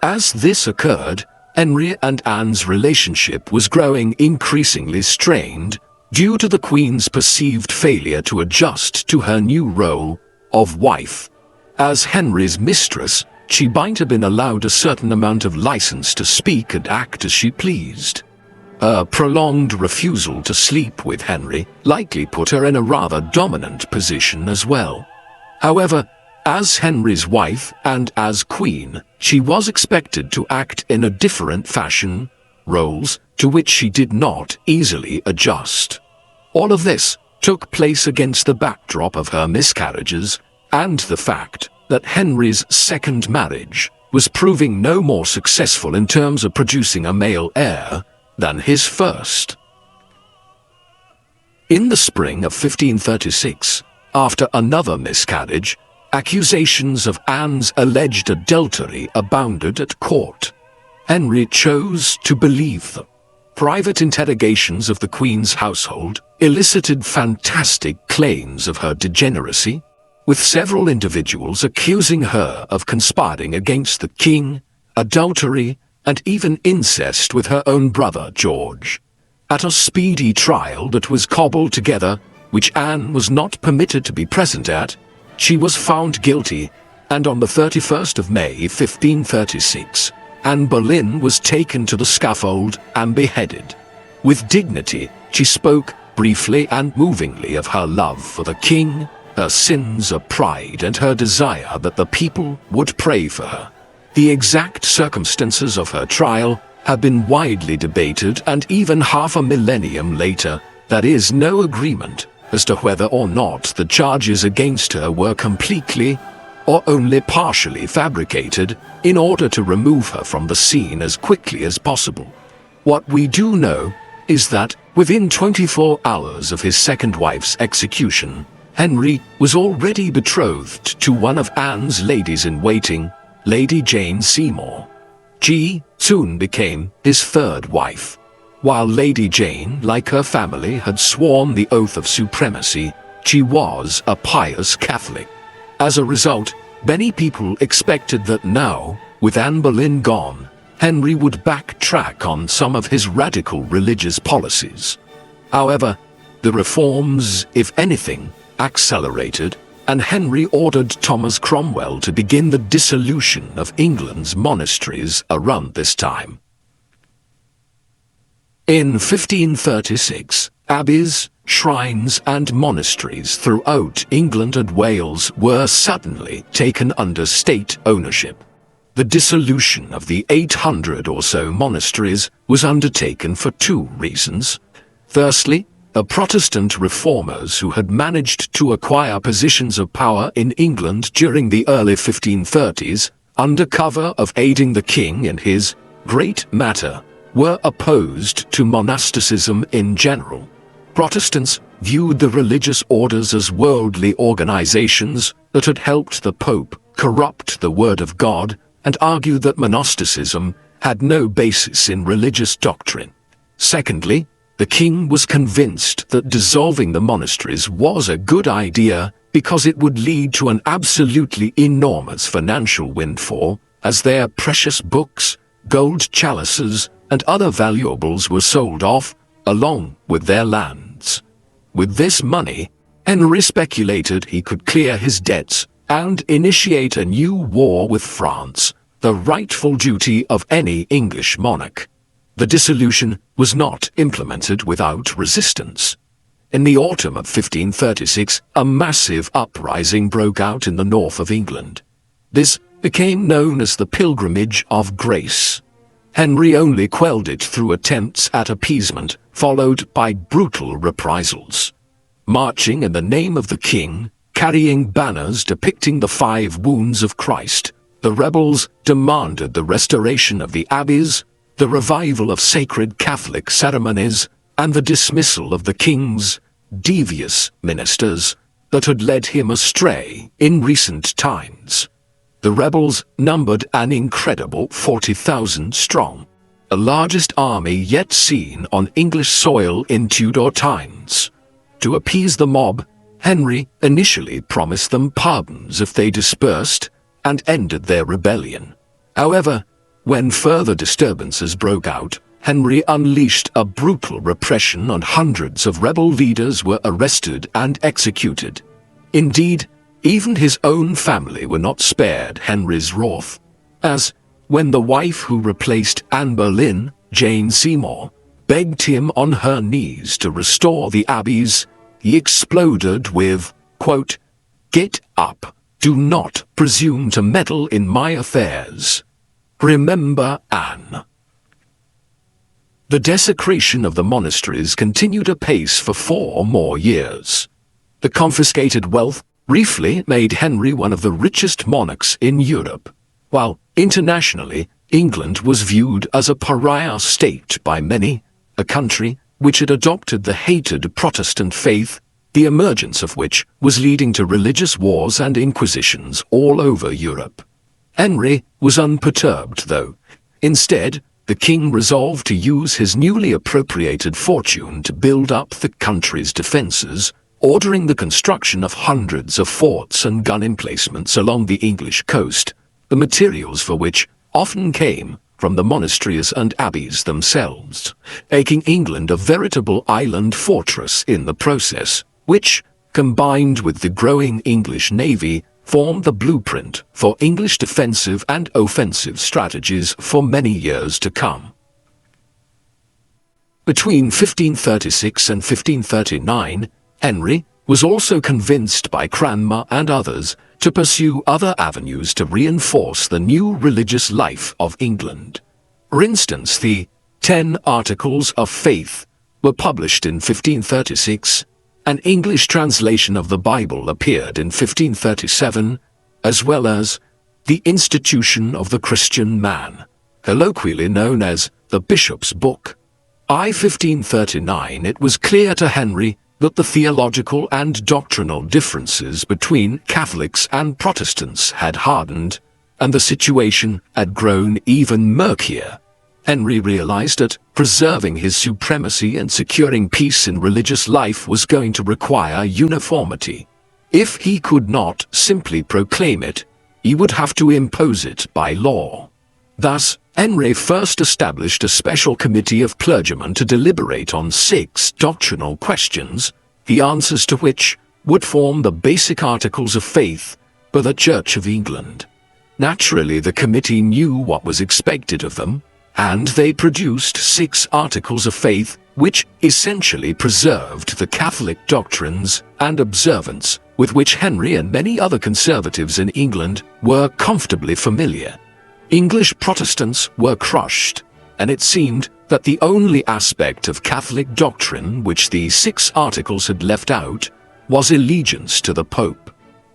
As this occurred, Henry and Anne's relationship was growing increasingly strained due to the Queen's perceived failure to adjust to her new role of wife. As Henry's mistress, she might have been allowed a certain amount of license to speak and act as she pleased. Her prolonged refusal to sleep with Henry likely put her in a rather dominant position as well. However, as Henry's wife and as queen, she was expected to act in a different fashion, roles to which she did not easily adjust. All of this took place against the backdrop of her miscarriages and the fact that Henry's second marriage was proving no more successful in terms of producing a male heir than his first. In the spring of 1536, after another miscarriage, accusations of Anne's alleged adultery abounded at court. Henry chose to believe them. Private interrogations of the Queen's household elicited fantastic claims of her degeneracy, with several individuals accusing her of conspiring against the king, adultery, and even incest with her own brother George. At a speedy trial that was cobbled together, which Anne was not permitted to be present at, she was found guilty, and on the 31st of May 1536, Anne Boleyn was taken to the scaffold and beheaded. With dignity, she spoke briefly and movingly of her love for the king, her sins of pride, and her desire that the people would pray for her. The exact circumstances of her trial have been widely debated, and even half a millennium later, there is no agreement as to whether or not the charges against her were completely or only partially fabricated in order to remove her from the scene as quickly as possible. What we do know is that within 24 hours of his second wife's execution, Henry was already betrothed to one of Anne's ladies-in-waiting, Lady Jane Seymour. She soon became his third wife. While Lady Jane, like her family, had sworn the oath of supremacy, she was a pious Catholic. As a result, many people expected that now, with Anne Boleyn gone, Henry would backtrack on some of his radical religious policies. However, the reforms, if anything, accelerated, and Henry ordered Thomas Cromwell to begin the dissolution of England's monasteries around this time. In 1536, abbeys, shrines and monasteries throughout England and Wales were suddenly taken under state ownership. The dissolution of the 800 or so monasteries was undertaken for two reasons. Firstly, the Protestant reformers who had managed to acquire positions of power in England during the early 1530s, under cover of aiding the king in his great matter, were opposed to monasticism in general. Protestants viewed the religious orders as worldly organizations that had helped the Pope corrupt the Word of God, and argued that monasticism had no basis in religious doctrine. Secondly, the king was convinced that dissolving the monasteries was a good idea because it would lead to an absolutely enormous financial windfall, as their precious books, gold chalices, and other valuables were sold off, along with their lands. With this money, Henry speculated he could clear his debts and initiate a new war with France, the rightful duty of any English monarch. The dissolution was not implemented without resistance. In the autumn of 1536, a massive uprising broke out in the north of England. This became known as the Pilgrimage of Grace. Henry only quelled it through attempts at appeasement, followed by brutal reprisals. Marching in the name of the king, carrying banners depicting the 5 wounds of Christ, the rebels demanded the restoration of the abbeys, the revival of sacred Catholic ceremonies, and the dismissal of the king's devious ministers that had led him astray in recent times. The rebels numbered an incredible 40,000 strong, the largest army yet seen on English soil in Tudor times. To appease the mob, Henry initially promised them pardons if they dispersed and ended their rebellion. However, when further disturbances broke out, Henry unleashed a brutal repression, and hundreds of rebel leaders were arrested and executed. Indeed, even his own family were not spared Henry's wrath, as, when the wife who replaced Anne Boleyn, Jane Seymour, begged him on her knees to restore the abbeys, he exploded with, quote, "Get up, do not presume to meddle in my affairs. Remember Anne." The desecration of the monasteries continued apace for 4 more years. The confiscated wealth briefly made Henry one of the richest monarchs in Europe, while internationally England was viewed as a pariah state by many, a country which had adopted the hated Protestant faith, the emergence of which was leading to religious wars and inquisitions all over Europe. Henry was unperturbed, though. Instead, the king resolved to use his newly appropriated fortune to build up the country's defences, ordering the construction of hundreds of forts and gun emplacements along the English coast, the materials for which often came from the monasteries and abbeys themselves, making England a veritable island fortress in the process, which, combined with the growing English navy, formed the blueprint for English defensive and offensive strategies for many years to come. Between 1536 and 1539, Henry was also convinced by Cranmer and others to pursue other avenues to reinforce the new religious life of England. For instance, the 10 Articles of Faith were published in 1536, an English translation of the Bible appeared in 1537, as well as the Institution of the Christian Man, colloquially known as the Bishop's Book. By 1539 it was clear to Henry that the theological and doctrinal differences between Catholics and Protestants had hardened, and the situation had grown even murkier. Henry realized that preserving his supremacy and securing peace in religious life was going to require uniformity. If he could not simply proclaim it, he would have to impose it by law. Thus, Henry first established a special committee of clergymen to deliberate on 6 doctrinal questions, the answers to which would form the basic articles of faith for the Church of England. Naturally, the committee knew what was expected of them, and they produced 6 articles of faith which essentially preserved the Catholic doctrines and observance with which Henry and many other conservatives in England were comfortably familiar. English Protestants were crushed, and it seemed that the only aspect of Catholic doctrine which the 6 articles had left out was allegiance to the Pope.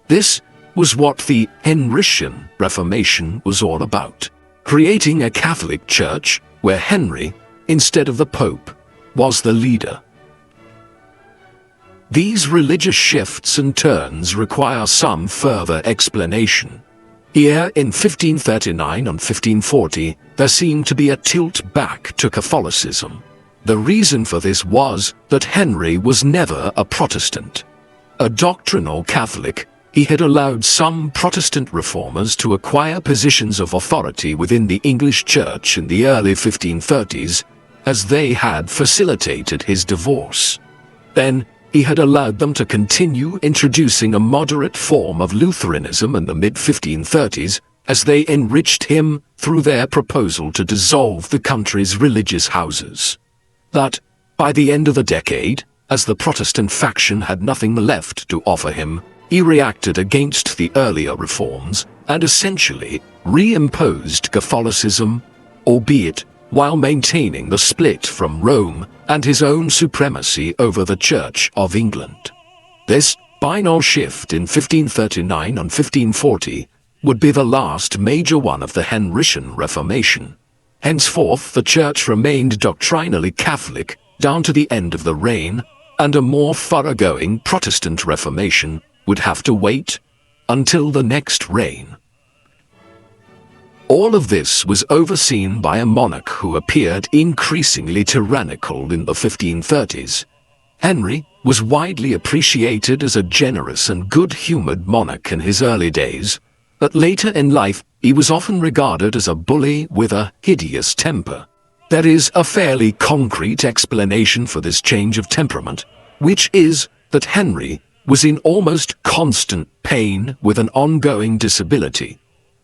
This was what the Henrician Reformation was all about, creating a Catholic Church where Henry, instead of the Pope, was the leader. These religious shifts and turns require some further explanation. Here in 1539 and 1540, there seemed to be a tilt back to Catholicism. The reason for this was that Henry was never a Protestant. A doctrinal Catholic, he had allowed some Protestant reformers to acquire positions of authority within the English Church in the early 1530s, as they had facilitated his divorce. Then, he had allowed them to continue introducing a moderate form of Lutheranism in the mid-1530s, as they enriched him through their proposal to dissolve the country's religious houses. But, by the end of the decade, as the Protestant faction had nothing left to offer him, he reacted against the earlier reforms and essentially reimposed Catholicism, albeit while maintaining the split from Rome and his own supremacy over the Church of England. This final shift in 1539 and 1540 would be the last major one of the Henrician Reformation. Henceforth, the Church remained doctrinally Catholic down to the end of the reign, and a more thoroughgoing Protestant Reformation would have to wait until the next reign. All of this was overseen by a monarch who appeared increasingly tyrannical in the 1530s. Henry was widely appreciated as a generous and good-humored monarch in his early days, but later in life he was often regarded as a bully with a hideous temper. There is a fairly concrete explanation for this change of temperament, which is that Henry was in almost constant pain with an ongoing disability.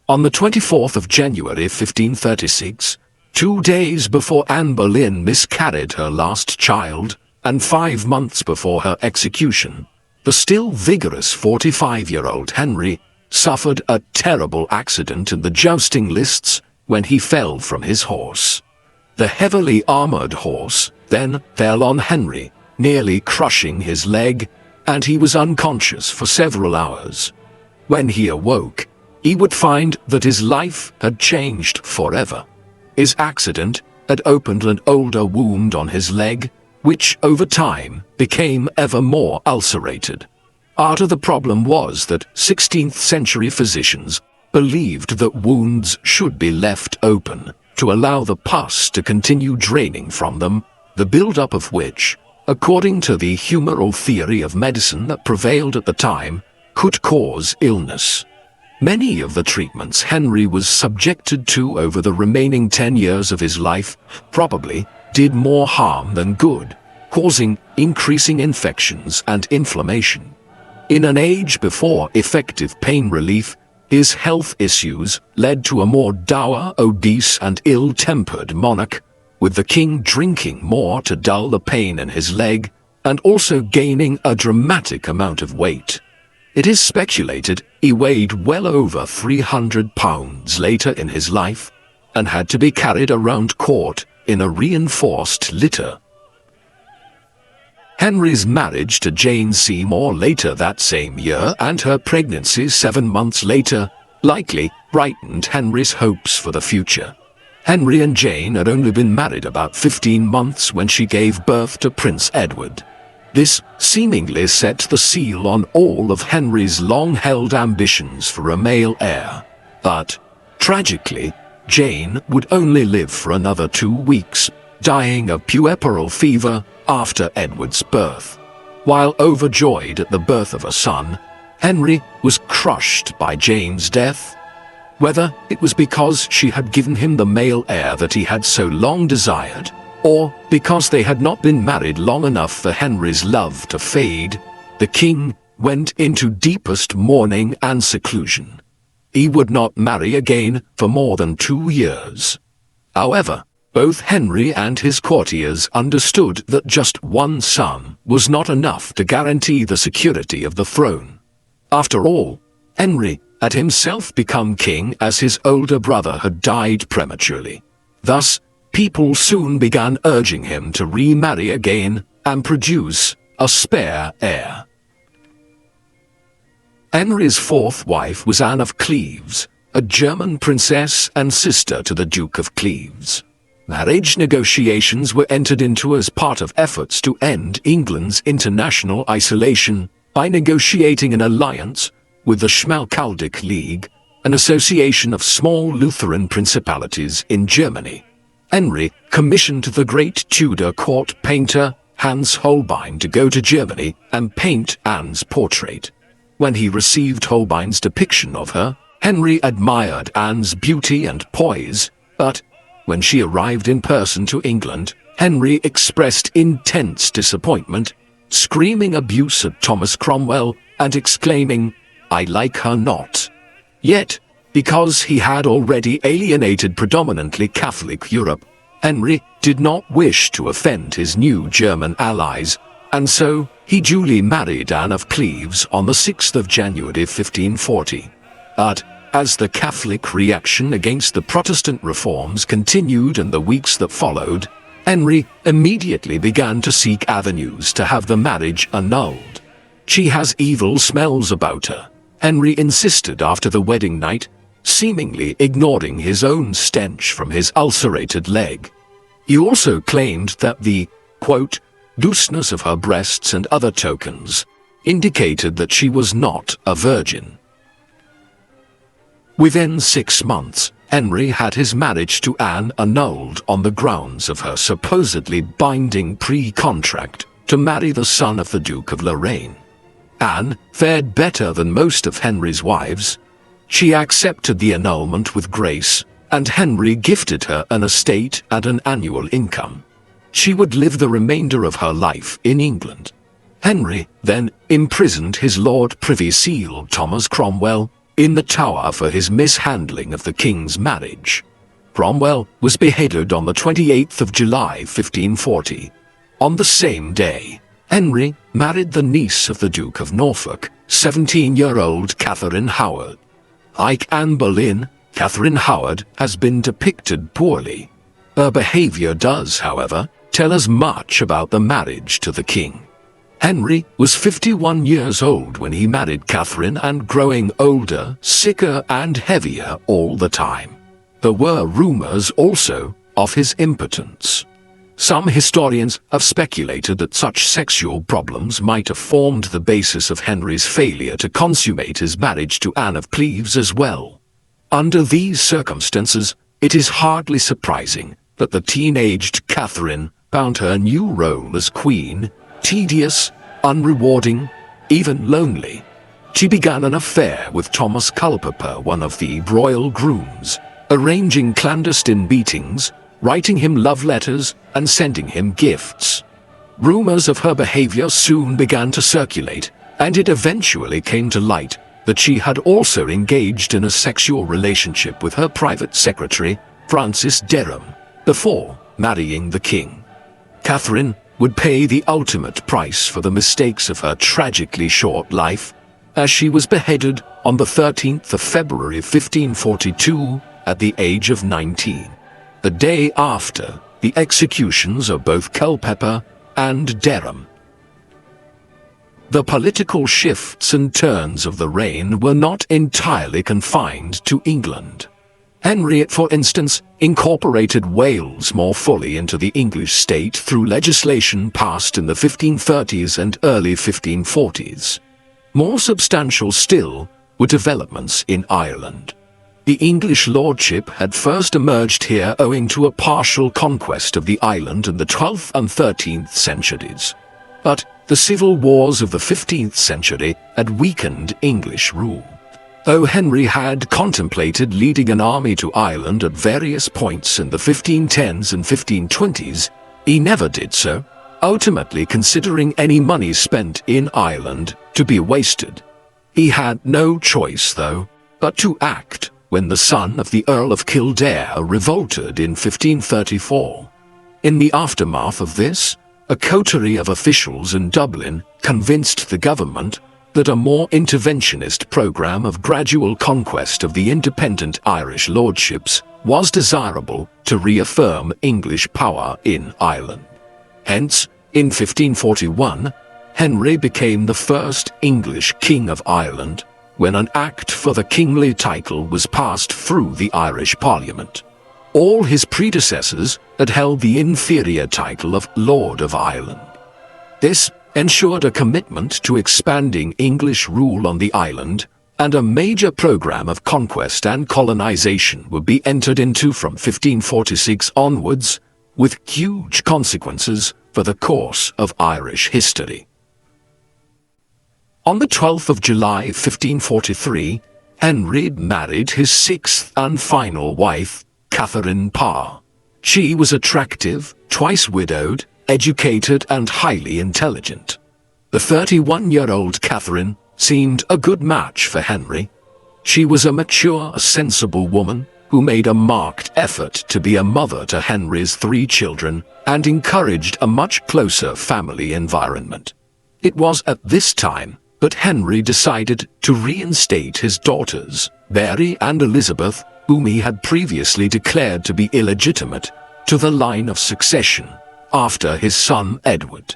On the 24th of January 1536, 2 days before Anne Boleyn miscarried her last child, and 5 months before her execution, the still vigorous 45-year-old Henry suffered a terrible accident in the jousting lists when he fell from his horse. The heavily armored horse then fell on Henry, nearly crushing his leg, and he was unconscious for several hours. When he awoke, he would find that his life had changed forever. His accident had opened an older wound on his leg, which over time became ever more ulcerated. Part of the problem was that 16th century physicians believed that wounds should be left open to allow the pus to continue draining from them, the build-up of which, according to the humoral theory of medicine that prevailed at the time, could cause illness. Many of the treatments Henry was subjected to over the remaining 10 years of his life probably did more harm than good, causing increasing infections and inflammation. In an age before effective pain relief, his health issues led to a more dour, obese, and ill-tempered monarch, with the king drinking more to dull the pain in his leg, and also gaining a dramatic amount of weight. It is speculated he weighed well over 300 pounds later in his life, and had to be carried around court in a reinforced litter. Henry's marriage to Jane Seymour later that same year and her pregnancy 7 months later likely brightened Henry's hopes for the future. Henry and Jane had only been married about 15 months when she gave birth to Prince Edward. This seemingly set the seal on all of Henry's long-held ambitions for a male heir. But, tragically, Jane would only live for another 2 weeks, dying of puerperal fever after Edward's birth. While overjoyed at the birth of a son, Henry was crushed by Jane's death. Whether it was because she had given him the male heir that he had so long desired, or because they had not been married long enough for Henry's love to fade, the king went into deepest mourning and seclusion. He would not marry again for more than 2 years. However, both Henry and his courtiers understood that just one son was not enough to guarantee the security of the throne. After all, Henry had himself become king as his older brother had died prematurely. Thus, people soon began urging him to remarry again and produce a spare heir. Henry's fourth wife was Anne of Cleves, a German princess and sister to the Duke of Cleves. Marriage negotiations were entered into as part of efforts to end England's international isolation by negotiating an alliance with the Schmalkaldic League, an association of small Lutheran principalities in Germany. Henry commissioned the great Tudor court painter Hans Holbein to go to Germany and paint Anne's portrait. When he received Holbein's depiction of her, Henry admired Anne's beauty and poise, but when she arrived in person to England, Henry expressed intense disappointment, screaming abuse at Thomas Cromwell and exclaiming, "I like her not." Yet, because he had already alienated predominantly Catholic Europe, Henry did not wish to offend his new German allies, and so he duly married Anne of Cleves on the 6th of January 1540. But as the Catholic reaction against the Protestant reforms continued in the weeks that followed, Henry immediately began to seek avenues to have the marriage annulled. "She has evil smells about her," Henry insisted after the wedding night, seemingly ignoring his own stench from his ulcerated leg. He also claimed that the, quote, looseness of her breasts and other tokens indicated that she was not a virgin. Within 6 months, Henry had his marriage to Anne annulled on the grounds of her supposedly binding pre-contract to marry the son of the Duke of Lorraine. Anne fared better than most of Henry's wives. She accepted the annulment with grace, and Henry gifted her an estate and an annual income. She would live the remainder of her life in England. Henry then imprisoned his Lord Privy Seal Thomas Cromwell in the Tower for his mishandling of the king's marriage. Cromwell was beheaded on the 28th of July 1540. On the same day, Henry married the niece of the Duke of Norfolk, 17-year-old Catherine Howard. Like Anne Boleyn, Catherine Howard has been depicted poorly. Her behavior does, however, tell us much about the marriage to the king. Henry was 51 years old when he married Catherine and growing older, sicker and heavier all the time. There were rumors also of his impotence. Some historians have speculated that such sexual problems might have formed the basis of Henry's failure to consummate his marriage to Anne of Cleves as well. Under these circumstances, it is hardly surprising that the teenaged Catherine found her new role as queen tedious, unrewarding, even lonely. She began an affair with Thomas Culpeper, one of the royal grooms, arranging clandestine meetings, writing him love letters, and sending him gifts. Rumors of her behavior soon began to circulate, and it eventually came to light that she had also engaged in a sexual relationship with her private secretary, Francis Derham, before marrying the king. Catherine would pay the ultimate price for the mistakes of her tragically short life, as she was beheaded on the 13th of February 1542 at the age of 19. The day after the executions of both Culpeper and Derham. The political shifts and turns of the reign were not entirely confined to England. Henry, for instance, incorporated Wales more fully into the English state through legislation passed in the 1530s and early 1540s. More substantial still were developments in Ireland. The English lordship had first emerged here owing to a partial conquest of the island in the 12th and 13th centuries. But the civil wars of the 15th century had weakened English rule. Though Henry had contemplated leading an army to Ireland at various points in the 1510s and 1520s, he never did so, ultimately considering any money spent in Ireland to be wasted. He had no choice, though, but to act when the son of the Earl of Kildare revolted in 1534. In the aftermath of this, a coterie of officials in Dublin convinced the government that a more interventionist program of gradual conquest of the independent Irish lordships was desirable to reaffirm English power in Ireland. Hence, in 1541, Henry became the first English King of Ireland, when an act for the kingly title was passed through the Irish Parliament. All his predecessors had held the inferior title of Lord of Ireland. This ensured a commitment to expanding English rule on the island, and a major program of conquest and colonization would be entered into from 1546 onwards, with huge consequences for the course of Irish history. On the 12th of July 1543, Henry married his sixth and final wife, Catherine Parr. She was attractive, twice widowed, educated and highly intelligent. The 31-year-old Catherine seemed a good match for Henry. She was a mature, sensible woman who made a marked effort to be a mother to Henry's 3 children and encouraged a much closer family environment. It was at this time that Henry decided to reinstate his daughters, Mary and Elizabeth, whom he had previously declared to be illegitimate, to the line of succession after his son Edward.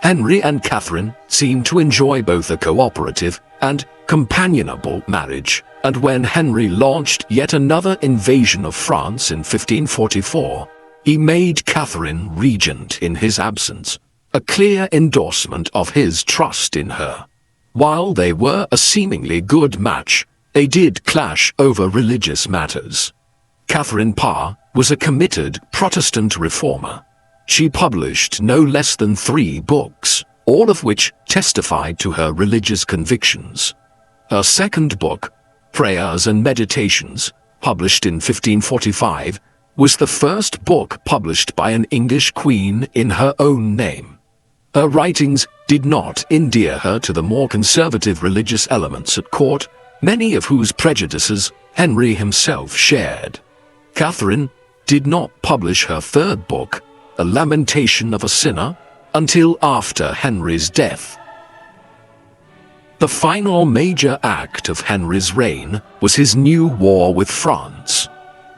Henry and Catherine seemed to enjoy both a cooperative and companionable marriage, and when Henry launched yet another invasion of France in 1544, he made Catherine regent in his absence, a clear endorsement of his trust in her. While they were a seemingly good match, they did clash over religious matters. Catherine Parr was a committed Protestant reformer. She published no less than 3 books, all of which testified to her religious convictions. Her second book, Prayers and Meditations, published in 1545, was the first book published by an English queen in her own name. Her writings did not endear her to the more conservative religious elements at court, many of whose prejudices Henry himself shared. Catherine did not publish her third book, A Lamentation of a Sinner, until after Henry's death. The final major act of Henry's reign was his new war with France.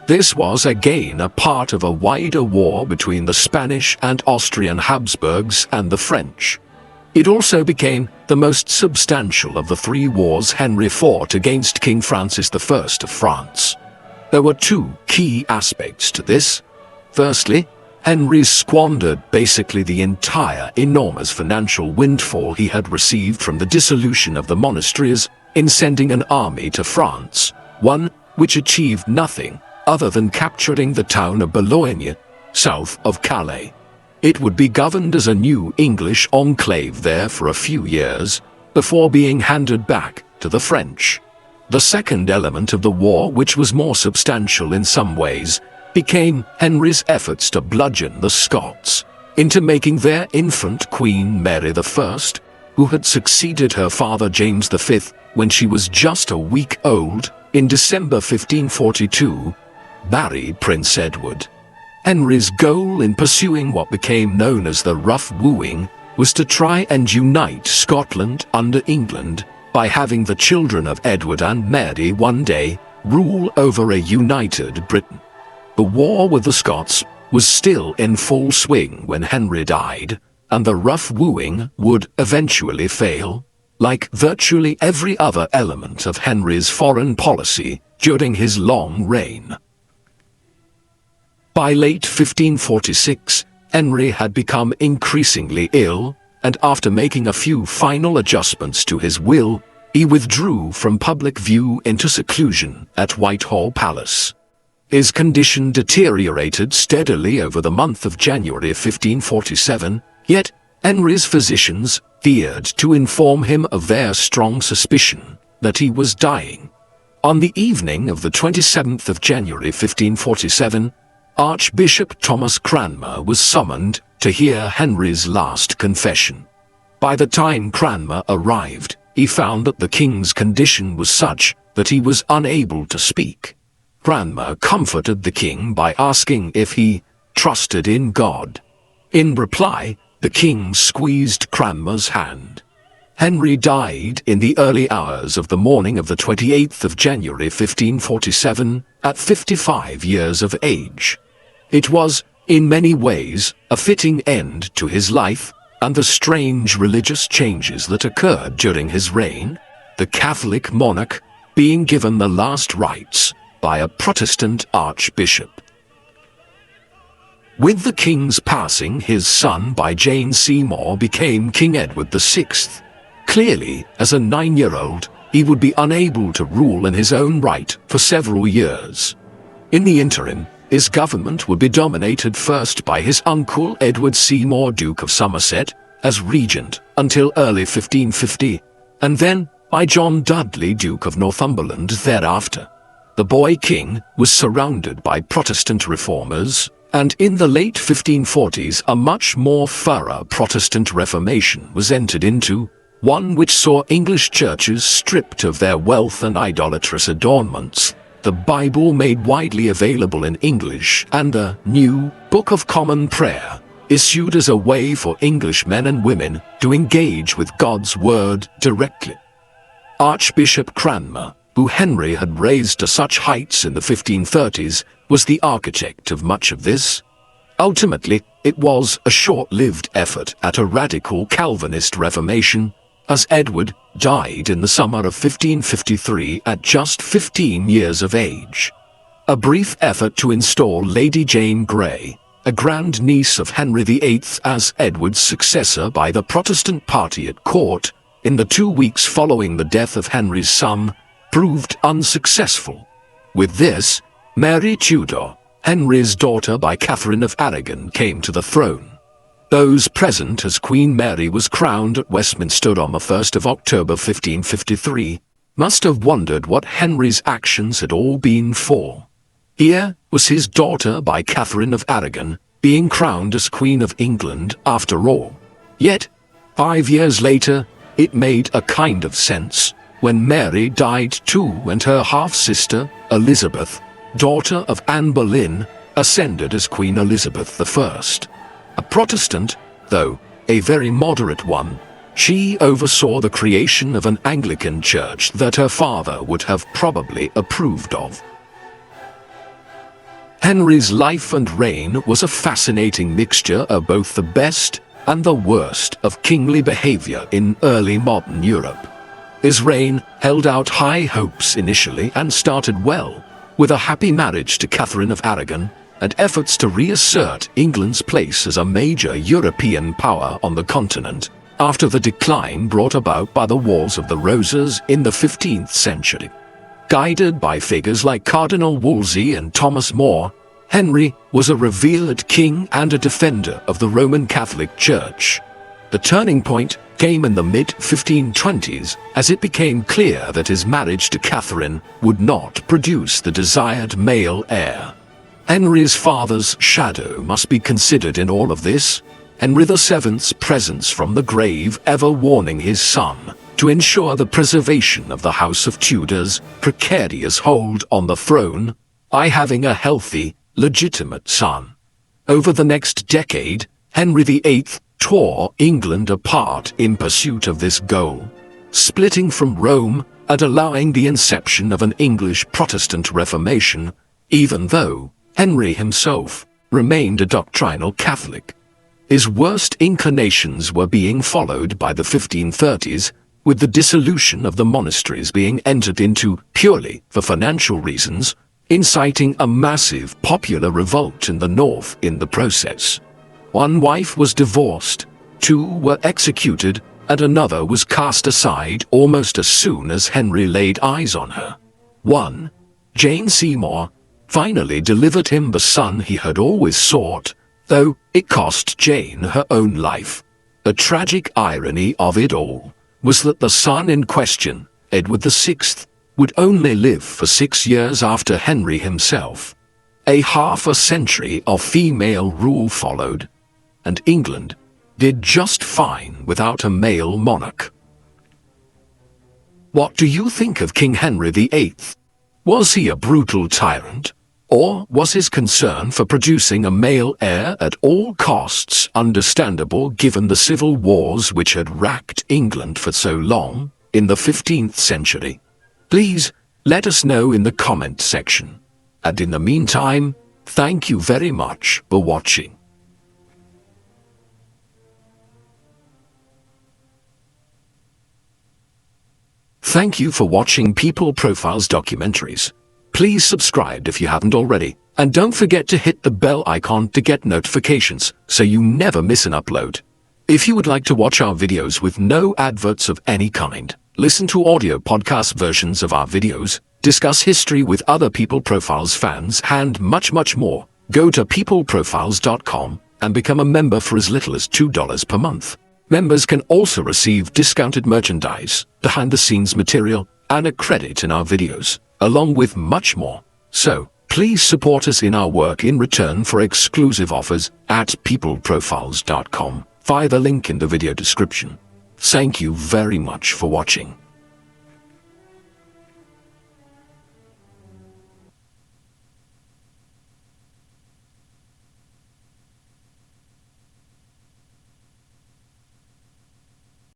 This was again a part of a wider war between the Spanish and Austrian Habsburgs and the French. It also became the most substantial of the three wars Henry fought against King Francis I of France. There were two key aspects to this. Firstly, Henry squandered basically the entire enormous financial windfall he had received from the dissolution of the monasteries in sending an army to France, one which achieved nothing other than capturing the town of Boulogne, south of Calais. It would be governed as a new English enclave there for a few years, before being handed back to the French. The second element of the war, which was more substantial in some ways, became Henry's efforts to bludgeon the Scots into making their infant Queen Mary I, who had succeeded her father James V when she was just a week old, in December 1542, marry Prince Edward. Henry's goal in pursuing what became known as the Rough Wooing was to try and unite Scotland under England by having the children of Edward and Mary one day rule over a united Britain. The war with the Scots was still in full swing when Henry died, and the Rough Wooing would eventually fail, like virtually every other element of Henry's foreign policy during his long reign. By late 1546, Henry had become increasingly ill, and after making a few final adjustments to his will, he withdrew from public view into seclusion at Whitehall Palace. His condition deteriorated steadily over the month of January 1547, yet Henry's physicians feared to inform him of their strong suspicion that he was dying. On the evening of the 27th of January 1547, Archbishop Thomas Cranmer was summoned to hear Henry's last confession. By the time Cranmer arrived, he found that the king's condition was such that he was unable to speak. Cranmer comforted the king by asking if he trusted in God. In reply, the king squeezed Cranmer's hand. Henry died in the early hours of the morning of the 28th of January 1547 at 55 years of age. It was, in many ways, a fitting end to his life and the strange religious changes that occurred during his reign, the Catholic monarch being given the last rites by a Protestant archbishop. With the king's passing, his son by Jane Seymour became King Edward VI. Clearly, as a 9-year-old, he would be unable to rule in his own right for several years. In the interim, his government would be dominated first by his uncle Edward Seymour, Duke of Somerset, as regent until early 1550, and then by John Dudley, Duke of Northumberland thereafter. The boy king was surrounded by Protestant reformers, and in the late 1540s a much more thorough Protestant Reformation was entered into, one which saw English churches stripped of their wealth and idolatrous adornments, the Bible made widely available in English, and a new Book of Common Prayer issued as a way for English men and women to engage with God's Word directly. Archbishop Cranmer, who Henry had raised to such heights in the 1530s, was the architect of much of this. Ultimately, it was a short-lived effort at a radical Calvinist reformation, as Edward died in the summer of 1553 at just 15 years of age. A brief effort to install Lady Jane Grey, a grandniece of Henry VIII, as Edward's successor by the Protestant party at court, in the 2 weeks following the death of Henry's son, proved unsuccessful. With this, Mary Tudor, Henry's daughter by Catherine of Aragon, came to the throne. Those present as Queen Mary was crowned at Westminster on the 1st of October 1553 must have wondered what Henry's actions had all been for. Here was his daughter by Catherine of Aragon being crowned as Queen of England after all. Yet, 5 years later, it made a kind of sense when Mary died too and her half-sister, Elizabeth, daughter of Anne Boleyn, ascended as Queen Elizabeth I. A Protestant, though a very moderate one, she oversaw the creation of an Anglican church that her father would have probably approved of. Henry's life and reign was a fascinating mixture of both the best and the worst of kingly behavior in early modern Europe. His reign held out high hopes initially and started well, with a happy marriage to Catherine of Aragon and efforts to reassert England's place as a major European power on the continent after the decline brought about by the Wars of the Roses in the 15th century. Guided by figures like Cardinal Wolsey and Thomas More, Henry was a revered king and a defender of the Roman Catholic Church. The turning point came in the mid-1520s as it became clear that his marriage to Catherine would not produce the desired male heir. Henry's father's shadow must be considered in all of this, Henry VII's presence from the grave ever warning his son to ensure the preservation of the House of Tudor's precarious hold on the throne by having a healthy, legitimate son. Over the next decade, Henry VIII tore England apart in pursuit of this goal, splitting from Rome and allowing the inception of an English Protestant Reformation, even though Henry himself remained a doctrinal Catholic. His worst inclinations were being followed by the 1530s, with the dissolution of the monasteries being entered into purely for financial reasons, inciting a massive popular revolt in the north in the process. One wife was divorced, 2 were executed, and another was cast aside almost as soon as Henry laid eyes on her. 1. Jane Seymour finally delivered him the son he had always sought, though it cost Jane her own life. The tragic irony of it all was that the son in question, Edward VI, would only live for 6 years after Henry himself. A half a century of female rule followed, and England did just fine without a male monarch. What do you think of King Henry VIII? Was he a brutal tyrant? Or was his concern for producing a male heir at all costs understandable given the civil wars which had racked England for so long in the 15th century? Please let us know in the comment section. And in the meantime, thank you very much for watching. Thank you for watching People Profiles documentaries. Please subscribe if you haven't already, and don't forget to hit the bell icon to get notifications so you never miss an upload. If you would like to watch our videos with no adverts of any kind, listen to audio podcast versions of our videos, discuss history with other People Profiles fans, and much more, go to peopleprofiles.com and become a member for as little as $2 per month. Members can also receive discounted merchandise, behind-the-scenes material, and a credit in our videos, along with much more. So, please support us in our work in return for exclusive offers at peopleprofiles.com via the link in the video description. Thank you very much for watching.